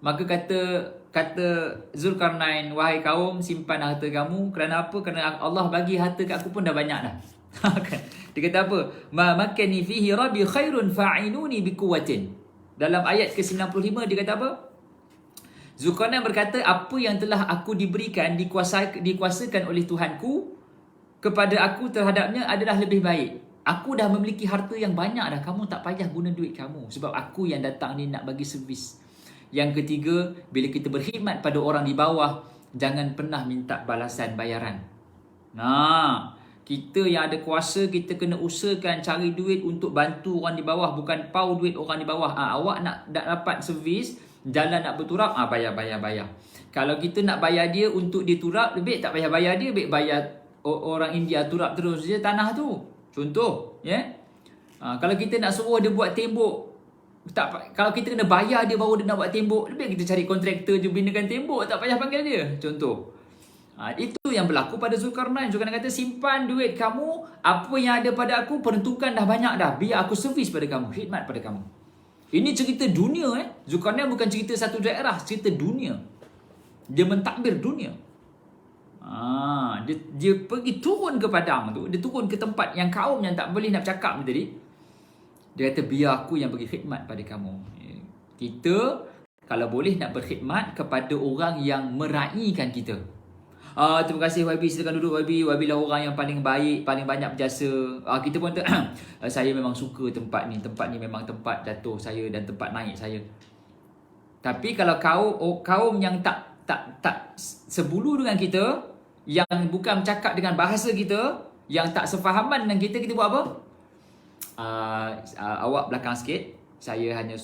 Maka kata Zulkarnain, "Wahai kaum, simpan harta kamu. Kerana apa? Kerana Allah bagi harta kat aku pun dah banyak dah." Dia kata apa? "Ma makani fihi rabbi khairun fa'inuni biquwwatin." Dalam ayat ke-95 dia kata apa? Zulkarnain berkata, apa yang telah aku diberikan, dikuasakan oleh Tuhanku kepada aku terhadapnya adalah lebih baik. Aku dah memiliki harta yang banyak dah. Kamu tak payah guna duit kamu. Sebab aku yang datang ni nak bagi servis. Yang ketiga, bila kita berkhidmat pada orang di bawah, jangan pernah minta balasan bayaran. Nah, kita yang ada kuasa, kita kena usahakan cari duit untuk bantu orang di bawah. Bukan pau duit orang di bawah. Awak nak dapat servis, jalan nak berturap, bayar. Kalau kita nak bayar dia untuk dia turap, lebih tak payah bayar dia, lebih bayar orang India turap terus je tanah tu. Contoh, ya. Kalau kita nak suruh dia buat tembok, kalau kita kena bayar dia baru dia nak buat tembok, lebih kita cari kontraktor je binakan tembok, tak payah panggil dia. Contoh. Itu yang berlaku pada Zulkarnain. Zulkarnain kata, simpan duit kamu, apa yang ada pada aku, peruntukan dah banyak dah, biar aku servis pada kamu, khidmat pada kamu. Ini cerita dunia. Zulkarnain bukan cerita satu daerah, cerita dunia. Dia mentadbir dunia. Dia pergi turun ke padang tu, dia turun ke tempat yang kaum yang tak boleh nak bercakap ni tadi. Dia kata, biar aku yang bagi khidmat pada kamu. Kita kalau boleh nak berkhidmat kepada orang yang meraihkan kita. Terima kasih YB, silakan duduk YB. YB lah orang yang paling baik, paling banyak berjasa. Kita pun saya memang suka tempat ni. Tempat ni memang tempat jatuh saya dan tempat naik saya. Tapi kalau kaum yang tak sebulu dengan kita, yang bukan bercakap dengan bahasa kita, yang tak sefahaman dengan kita, kita buat apa? Awak belakang sikit. Saya hanya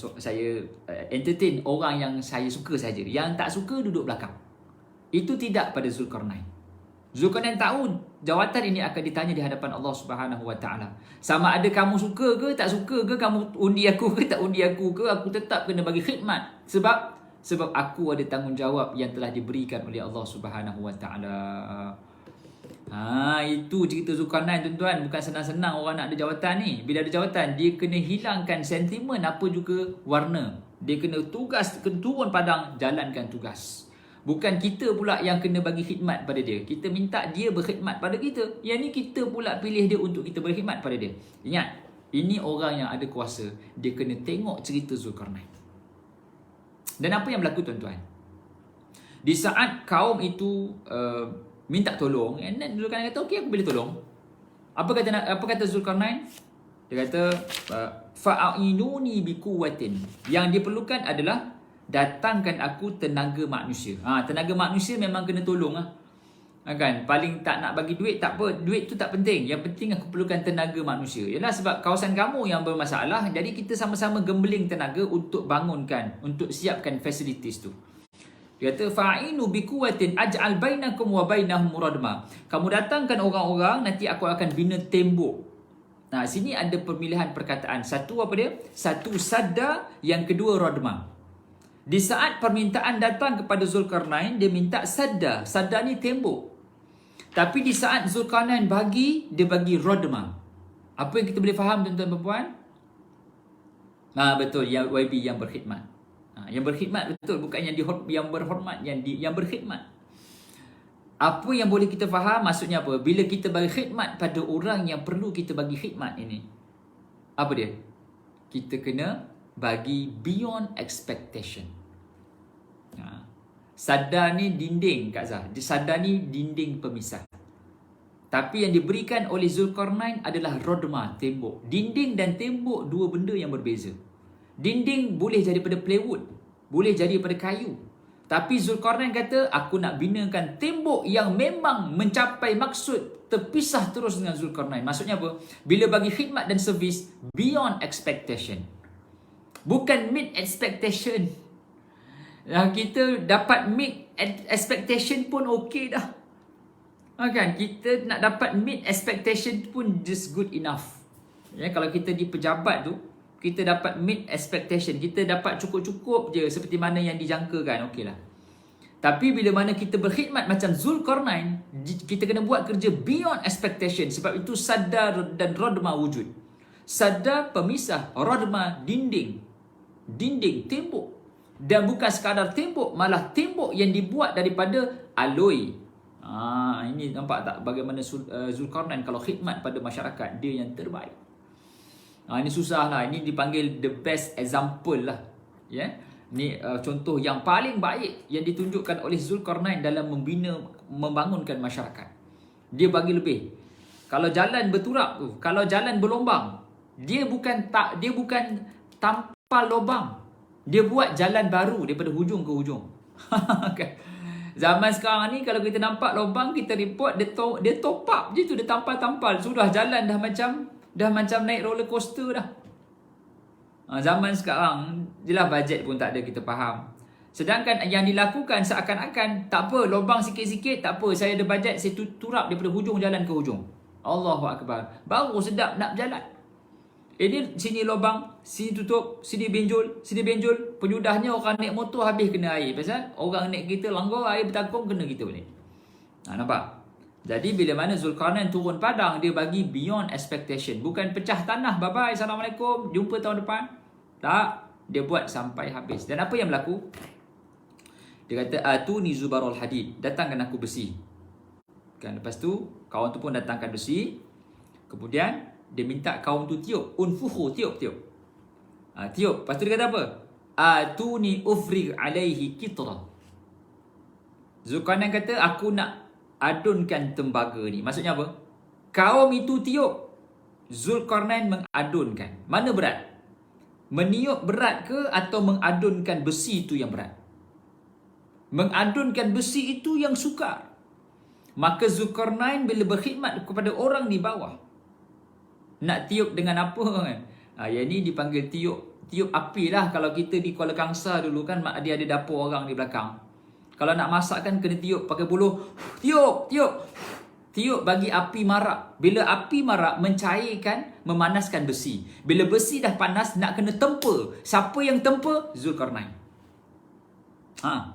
entertain orang yang saya suka saja. Yang tak suka duduk belakang. Itu tidak pada Zulkarnain. Zulkarnain tahu jawatan ini akan ditanya di hadapan Allah Subhanahu Wa Taala. Sama ada kamu suka ke tak suka ke, kamu undi aku ke tak undi aku ke, aku tetap kena bagi khidmat. Sebab aku ada tanggungjawab yang telah diberikan oleh Allah Subhanahu Wa Taala. Itu cerita Zulkarnain, tuan-tuan. Bukan senang-senang orang nak ada jawatan ni. Bila ada jawatan, dia kena hilangkan sentimen apa juga warna. Dia kena turun padang, jalankan tugas. Bukan kita pula yang kena bagi khidmat pada dia. Kita minta dia berkhidmat pada kita. Yang ni kita pula pilih dia untuk kita berkhidmat pada dia. Ingat, ini orang yang ada kuasa. Dia kena tengok cerita Zulkarnain. Dan apa yang berlaku, tuan-tuan? Di saat kaum itu minta tolong, Zulkarnain kata, okey, aku boleh tolong. Apa kata Zulkarnain? Dia kata, fa'inuni biquwwatin. Yang diperlukan adalah datangkan aku tenaga manusia. Tenaga manusia memang kena tolong lah. Kan? Paling tak nak bagi duit, tak apa. Duit tu tak penting. Yang penting aku perlukan tenaga manusia. Yalah, sebab kawasan kamu yang bermasalah. Jadi kita sama-sama gembeling tenaga untuk bangunkan, untuk siapkan facilities tu. Dia kata, fa'inu biquwatin aj'al bainakum wa bainahum radma. Kamu datangkan orang-orang, nanti aku akan bina tembok. Sini ada pemilihan perkataan. Satu apa dia? Satu sadda, yang kedua radma. Di saat permintaan datang kepada Zulkarnain, dia minta sadda. Sadda ni tembok. Tapi di saat Zulkarnain dia bagi radma. Apa yang kita boleh faham, tuan-tuan dan puan? Betul, yang YB yang berkhidmat. Yang berkhidmat, betul, bukan yang berhormat, yang berkhidmat. Apa yang boleh kita faham? Maksudnya apa? Bila kita bagi khidmat pada orang yang perlu kita bagi khidmat ini, apa dia? Kita kena bagi beyond expectation. Sadar ni dinding, Kak Zah. Sadar ni dinding pemisah. Tapi yang diberikan oleh Zulkarnain adalah rodma, tembok. Dinding dan tembok, dua benda yang berbeza. Dinding boleh jadi daripada plywood, boleh jadi daripada kayu. Tapi Zulkarnain kata, aku nak binakan tembok yang memang mencapai maksud terpisah terus dengan Zulkarnain. Maksudnya apa? Bila bagi khidmat dan servis, beyond expectation. Bukan meet expectation. Kita dapat meet expectation pun okey dah. Kan? Kita nak dapat meet expectation pun just good enough. Kalau kita di pejabat tu, kita dapat meet expectation. Kita dapat cukup-cukup je seperti mana yang dijangkakan. Okey lah. Tapi bila mana kita berkhidmat macam Zulkarnain, kita kena buat kerja beyond expectation. Sebab itu sadar dan radma wujud. Sadar pemisah, radma dinding. Dinding, tembok. Dan bukan sekadar tembok, malah tembok yang dibuat daripada aloi. Ini nampak tak bagaimana Zulkarnain kalau khidmat pada masyarakat, dia yang terbaik. Ini susah lah. Ini dipanggil the best example lah. Ni contoh yang paling baik yang ditunjukkan oleh Zulkarnain dalam membangunkan masyarakat. Dia bagi lebih. Kalau jalan berturap tu, kalau jalan berlombang, dia bukan tanpa lubang. Dia buat jalan baru daripada hujung ke hujung. Kan? Zaman sekarang ni kalau kita nampak lubang, kita report, dia top up je tu, dia tampal-tampal. Sudah jalan dah macam naik roller coaster dah. Zaman sekarang, jelas bajet pun tak ada, kita faham. Sedangkan yang dilakukan seakan-akan tak apa, lubang sikit-sikit tak apa, saya ada bajet, saya turap daripada hujung jalan ke hujung. Allahu Akbar. Baru sedap nak berjalan. Ini sini lubang, sini tutup, sini benjol. Penyudahnya orang naik motor habis kena air. Pasal orang naik kereta langgar, air bertakung kena kita balik. Nampak? Jadi bila mana Zulkarnain turun padang, dia bagi beyond expectation. Bukan pecah tanah, bye-bye, Assalamualaikum, jumpa tahun depan. Tak, dia buat sampai habis. Dan apa yang berlaku? Dia kata, atuni zubarul hadid, datangkan aku besi. Kan, lepas tu, kawan tu pun datangkan besi. Kemudian, dia minta kaum tu tiup. Unfuhu, tiup. Tiup. Lepas tu dia kata apa? Atuni ufrig alaihi kitra. Zulkarnain kata, aku nak adunkan tembaga ni. Maksudnya apa? Kaum itu tiup, Zulkarnain mengadunkan. Mana berat? Meniup berat ke atau mengadunkan besi itu yang berat? Mengadunkan besi itu yang sukar. Maka Zulkarnain bila berkhidmat kepada orang di bawah, nak tiup dengan apa kan? Yang ni dipanggil tiup api lah. Kalau kita di Kuala Kangsar dulu kan, dia ada dapur orang di belakang. Kalau nak masak kan kena tiup pakai buluh. Tiup bagi api marak. Bila api marak mencairkan, memanaskan besi. Bila besi dah panas, nak kena tempa. Siapa yang tempa? Zulkarnain.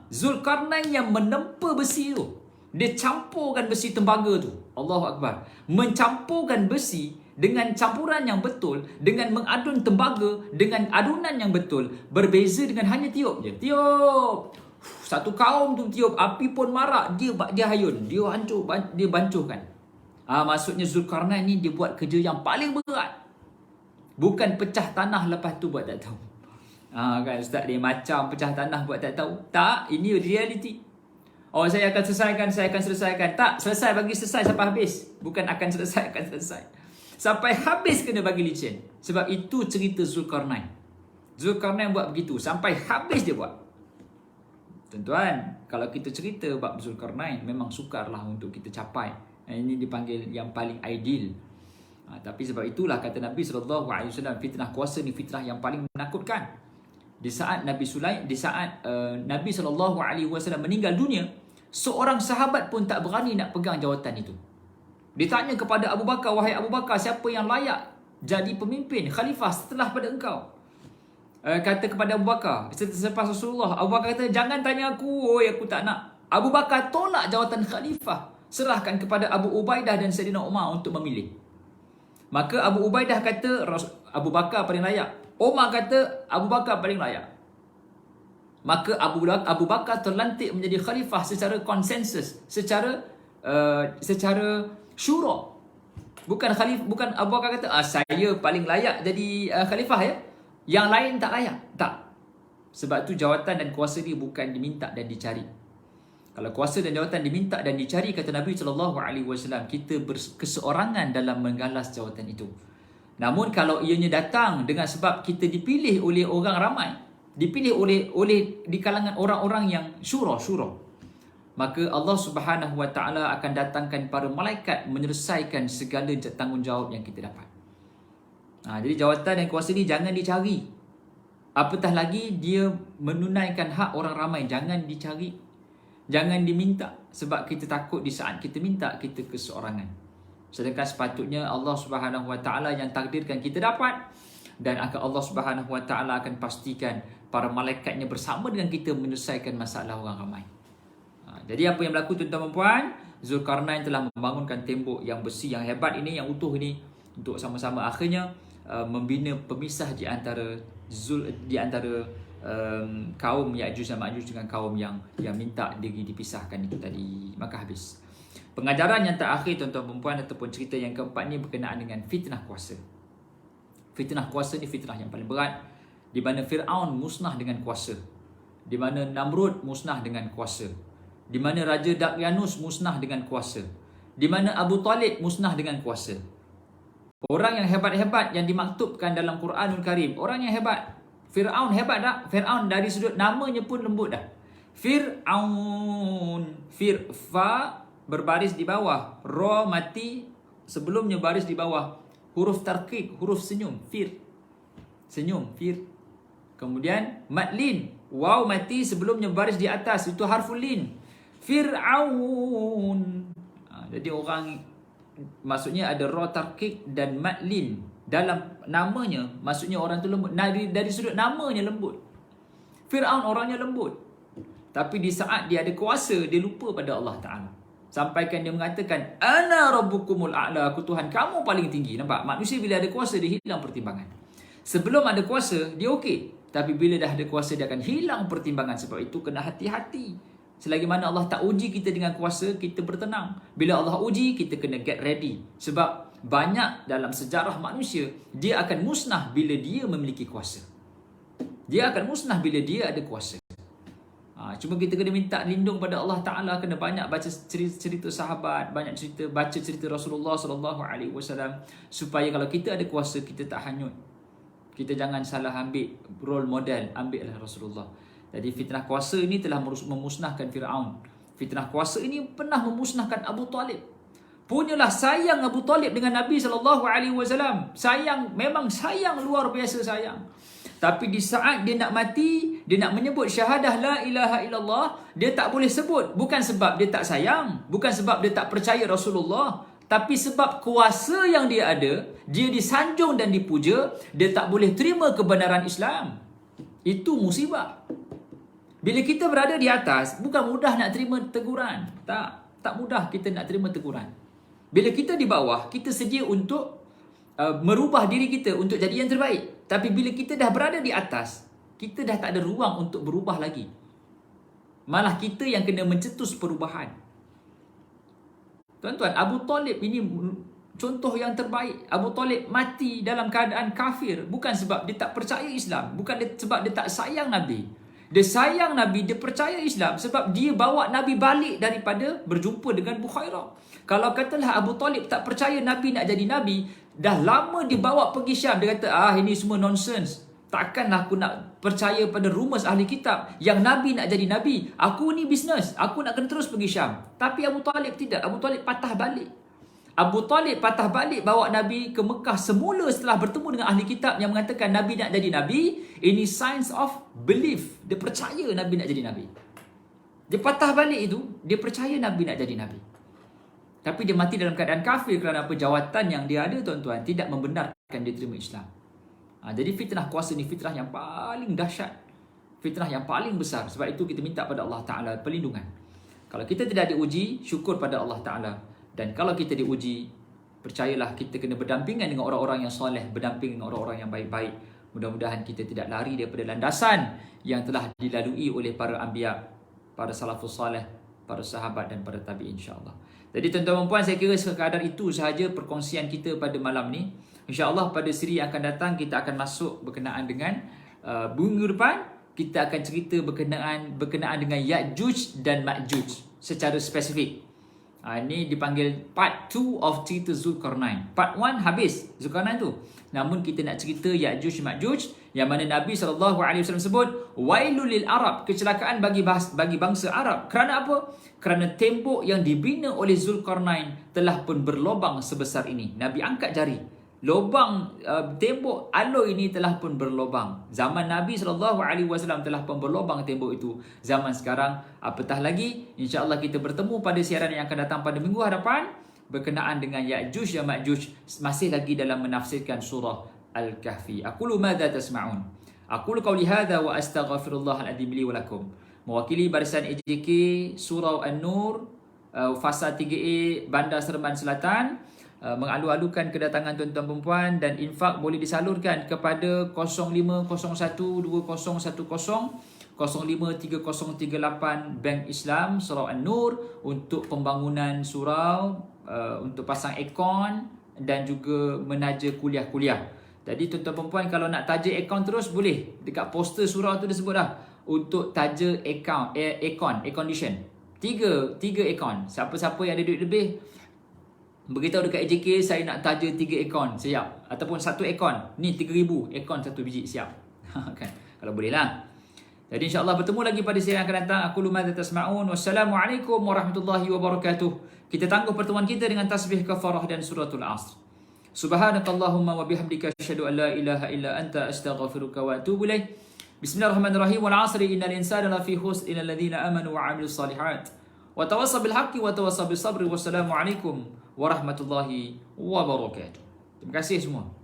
Zulkarnain yang menempa besi tu. Dia campurkan besi tembaga tu. Allahu Akbar. Mencampurkan besi dengan campuran yang betul, dengan mengadun tembaga, dengan adunan yang betul. Berbeza dengan hanya tiup je. Tiup. Satu kaum tu tiup, api pun marak, dia hayun, dia hancur, dia bancuhkan. Maksudnya Zulkarnain ni dia buat kerja yang paling berat. Bukan pecah tanah lepas tu buat tak tahu. Kan ustaz, dia macam pecah tanah buat tak tahu. Tak, ini reality. Saya akan selesaikan. Tak, selesai bagi selesai sampai habis. Bukan akan selesai. Sampai habis kena bagi licin. Sebab itu cerita Zulkarnain. Zulkarnain buat begitu, sampai habis dia buat. Tuan-tuan, kalau kita cerita bab Zulkarnain, memang sukarlah untuk kita capai. Ini dipanggil yang paling ideal. Tapi sebab itulah kata Nabi SAW, fitnah kuasa ni fitnah yang paling menakutkan. Di saat Nabi SAW meninggal dunia, seorang sahabat pun tak berani nak pegang jawatan itu. Ditanya kepada Abu Bakar, wahai Abu Bakar, siapa yang layak jadi pemimpin, khalifah setelah pada engkau? Kata kepada Abu Bakar, selepas Rasulullah, Abu Bakar kata, jangan tanya aku, aku tak nak. Abu Bakar tolak jawatan khalifah, serahkan kepada Abu Ubaidah dan Sayyidina Umar untuk memilih. Maka Abu Ubaidah kata Abu Bakar paling layak. Umar kata Abu Bakar paling layak. Maka Abu Bakar terlantik menjadi khalifah secara konsensus, secara syura. Bukan Abu Bakar kata saya paling layak jadi khalifah ya. Yang lain tak layak. Tak. Sebab tu jawatan dan kuasa ni bukan diminta dan dicari. Kalau kuasa dan jawatan diminta dan dicari, kata Nabi SAW, kita berkeseorangan dalam menggalas jawatan itu. Namun kalau ianya datang dengan sebab kita dipilih oleh orang ramai, dipilih oleh di kalangan orang-orang yang syura, maka Allah Subhanahu Wa Taala akan datangkan para malaikat menyelesaikan segala tanggungjawab yang kita dapat. Jadi jawatan dan kuasa ni jangan dicari. Apatah lagi dia menunaikan hak orang ramai, jangan dicari, jangan diminta. Sebab kita takut di saat kita minta, kita keseorangan. Sedangkan sepatutnya Allah Subhanahu Wa Taala yang takdirkan kita dapat, dan akan Allah Subhanahu Wa Taala akan pastikan para malaikatnya bersama dengan kita menyelesaikan masalah orang ramai. Jadi apa yang berlaku tuan-tuan dan puan? Zulkarnain telah membangunkan tembok yang besi, yang hebat ini, yang utuh ini, untuk sama-sama akhirnya membina pemisah di antara kaum Ya'juj dan Ma'juj dengan kaum yang minta diri dipisahkan itu tadi. Maka habis. Pengajaran yang terakhir tuan-tuan dan puan, ataupun cerita yang keempat ni berkenaan dengan fitnah kuasa. Fitnah kuasa ni fitnah yang paling berat, di mana Fir'aun musnah dengan kuasa, di mana Namrud musnah dengan kuasa, di mana Raja Daqyanus musnah dengan kuasa, di mana Abu Talib musnah dengan kuasa. Orang yang hebat-hebat yang dimaktubkan dalam Quranul Karim, orang yang hebat. Fir'aun hebat tak? Fir'aun dari sudut namanya pun lembut dah. Fir'aun, fa berbaris di bawah, ra mati sebelumnya baris di bawah, huruf tarqiq, huruf senyum, senyum, kemudian madlin, waw mati sebelumnya baris di atas, itu harful lin, Fir'aun. Jadi orang, maksudnya ada ra tarqiq dan madlin dalam namanya, maksudnya orang tu lembut. Dari sudut namanya lembut. Fir'aun orangnya lembut, tapi di saat dia ada kuasa, dia lupa pada Allah Ta'ala. Sampaikan dia mengatakan, ana rabbukumul a'la, aku Tuhan kamu paling tinggi. Nampak? Manusia bila ada kuasa, dia hilang pertimbangan. Sebelum ada kuasa, dia okey. Tapi bila dah ada kuasa, dia akan hilang pertimbangan. Sebab itu kena hati-hati. Selagi mana Allah tak uji kita dengan kuasa, kita bertenang. Bila Allah uji, kita kena get ready. Sebab banyak dalam sejarah manusia, dia akan musnah bila dia memiliki kuasa. Dia akan musnah bila dia ada kuasa. Cuma kita kena minta lindung pada Allah Ta'ala, kena banyak baca cerita sahabat, banyak baca cerita Rasulullah SAW, supaya kalau kita ada kuasa, kita tak hanyut. Kita jangan salah ambil role model, ambillah Rasulullah. Jadi fitnah kuasa ini telah memusnahkan Fir'aun. Fitnah kuasa ini pernah memusnahkan Abu Talib. Punyalah sayang Abu Talib dengan Nabi SAW. Sayang, memang sayang, luar biasa sayang. Tapi di saat dia nak mati, dia nak menyebut syahadah la ilaha illallah, dia tak boleh sebut. Bukan sebab dia tak sayang, bukan sebab dia tak percaya Rasulullah, tapi sebab kuasa yang dia ada, dia disanjung dan dipuja, dia tak boleh terima kebenaran Islam. Itu musibah. Bila kita berada di atas, bukan mudah nak terima teguran. Tak mudah kita nak terima teguran. Bila kita di bawah, kita sedia untuk merubah diri kita untuk jadi yang terbaik. Tapi bila kita dah berada di atas, kita dah tak ada ruang untuk berubah lagi. Malah kita yang kena mencetus perubahan. Tuan-tuan, Abu Talib ini contoh yang terbaik. Abu Talib mati dalam keadaan kafir. Bukan sebab dia tak percaya Islam, bukan sebab dia tak sayang Nabi. Dia sayang Nabi, dia percaya Islam sebab dia bawa Nabi balik daripada berjumpa dengan Bukhairah. Kalau katalah Abu Talib tak percaya Nabi nak jadi Nabi, dah lama dibawa pergi Syam, dia kata, ini semua nonsense. Takkanlah aku nak percaya pada rumus ahli kitab yang Nabi nak jadi Nabi. Aku ni bisnes, aku nak kena terus pergi Syam. Tapi Abu Talib tidak. Abu Talib patah balik. Abu Talib patah balik bawa Nabi ke Mekah semula setelah bertemu dengan ahli kitab yang mengatakan Nabi nak jadi Nabi. Ini signs of belief. Dia percaya Nabi nak jadi Nabi. Dia patah balik itu, dia percaya Nabi nak jadi Nabi. Tapi dia mati dalam keadaan kafir kerana apa? Jawatan yang dia ada, tuan-tuan, tidak membenarkan dia terima Islam. Jadi fitnah kuasa ni fitnah yang paling dahsyat. Fitnah yang paling besar. Sebab itu kita minta pada Allah Ta'ala perlindungan. Kalau kita tidak diuji, syukur pada Allah Ta'ala. Dan kalau kita diuji, percayalah kita kena berdampingan dengan orang-orang yang soleh, berdamping dengan orang-orang yang baik-baik. Mudah-mudahan kita tidak lari daripada landasan yang telah dilalui oleh para anbiya, para salafus soleh, para sahabat dan para tabi'in, insya-Allah. Jadi tuan-tuan dan puan, saya kira sekadar itu sahaja perkongsian kita pada malam ni. InsyaAllah pada siri yang akan datang kita akan masuk berkenaan dengan minggu depan kita akan cerita berkenaan dengan Ya'juj dan Ma'juj secara spesifik. Ini dipanggil part 2 of cerita Zulkarnain. Part 1 habis Zulkarnain tu. Namun kita nak cerita Ya'juj Ma'juj yang mana Nabi SAW sebut wailul lil Arab, kecelakaan bagi bangsa Arab. Kerana apa? Kerana tembok yang dibina oleh Zulkarnain telah pun berlobang sebesar ini. Nabi angkat jari. Lubang tembok aloi ini telah pun berlubang. Zaman Nabi SAW telah pun berlubang tembok itu. Zaman sekarang apatah lagi, insya-Allah kita bertemu pada siaran yang akan datang pada minggu hadapan berkenaan dengan Ya'juj dan Ma'juj, masih lagi dalam menafsirkan surah Al-Kahfi. Aqulu madza tasma'un. Aqulu qawli hadza wa astaghfirullahal azim li wa lakum. Mewakili barisan AJK Surau An-Nur Fasa 3A Bandar Seremban Selatan, mengalu-alukan kedatangan tuan-tuan perempuan, dan infak boleh disalurkan kepada 05012010053038 Bank Islam Surau An-Nur untuk pembangunan surau, untuk pasang aircon dan juga menaja kuliah-kuliah. Jadi tuan-tuan perempuan kalau nak taja aircon terus boleh, dekat poster surau tu dia sebut dah, untuk taja aircon, air condition. Tiga aircon. Siapa-siapa yang ada duit lebih, beritahu dekat AJK saya nak taja 3 akaun, siap. Ataupun 1 akaun, ni 3,000 akaun 1 biji, siap. Kan? Kalau boleh lah. Jadi insyaAllah bertemu lagi pada siang yang akan datang. Aku lumadha tasma'un. Wassalamualaikum warahmatullahi wabarakatuh. Kita tangguh pertemuan kita dengan tasbih kafarah dan suratul asr. Subhanakallahumma wa bihamdika asyhadu an la ilaha illa anta astaghfiruka wa atubu ilaik. Bismillahirrahmanirrahim. Wal 'asri innal insana lafi khusr illa alladhina amanu wa 'amilus salihat. Wa tawassaw bil haqqi wa tawassaw bis sabri. Wassalamualaikum warahmatullahi wabarakatuh. Terima kasih semua.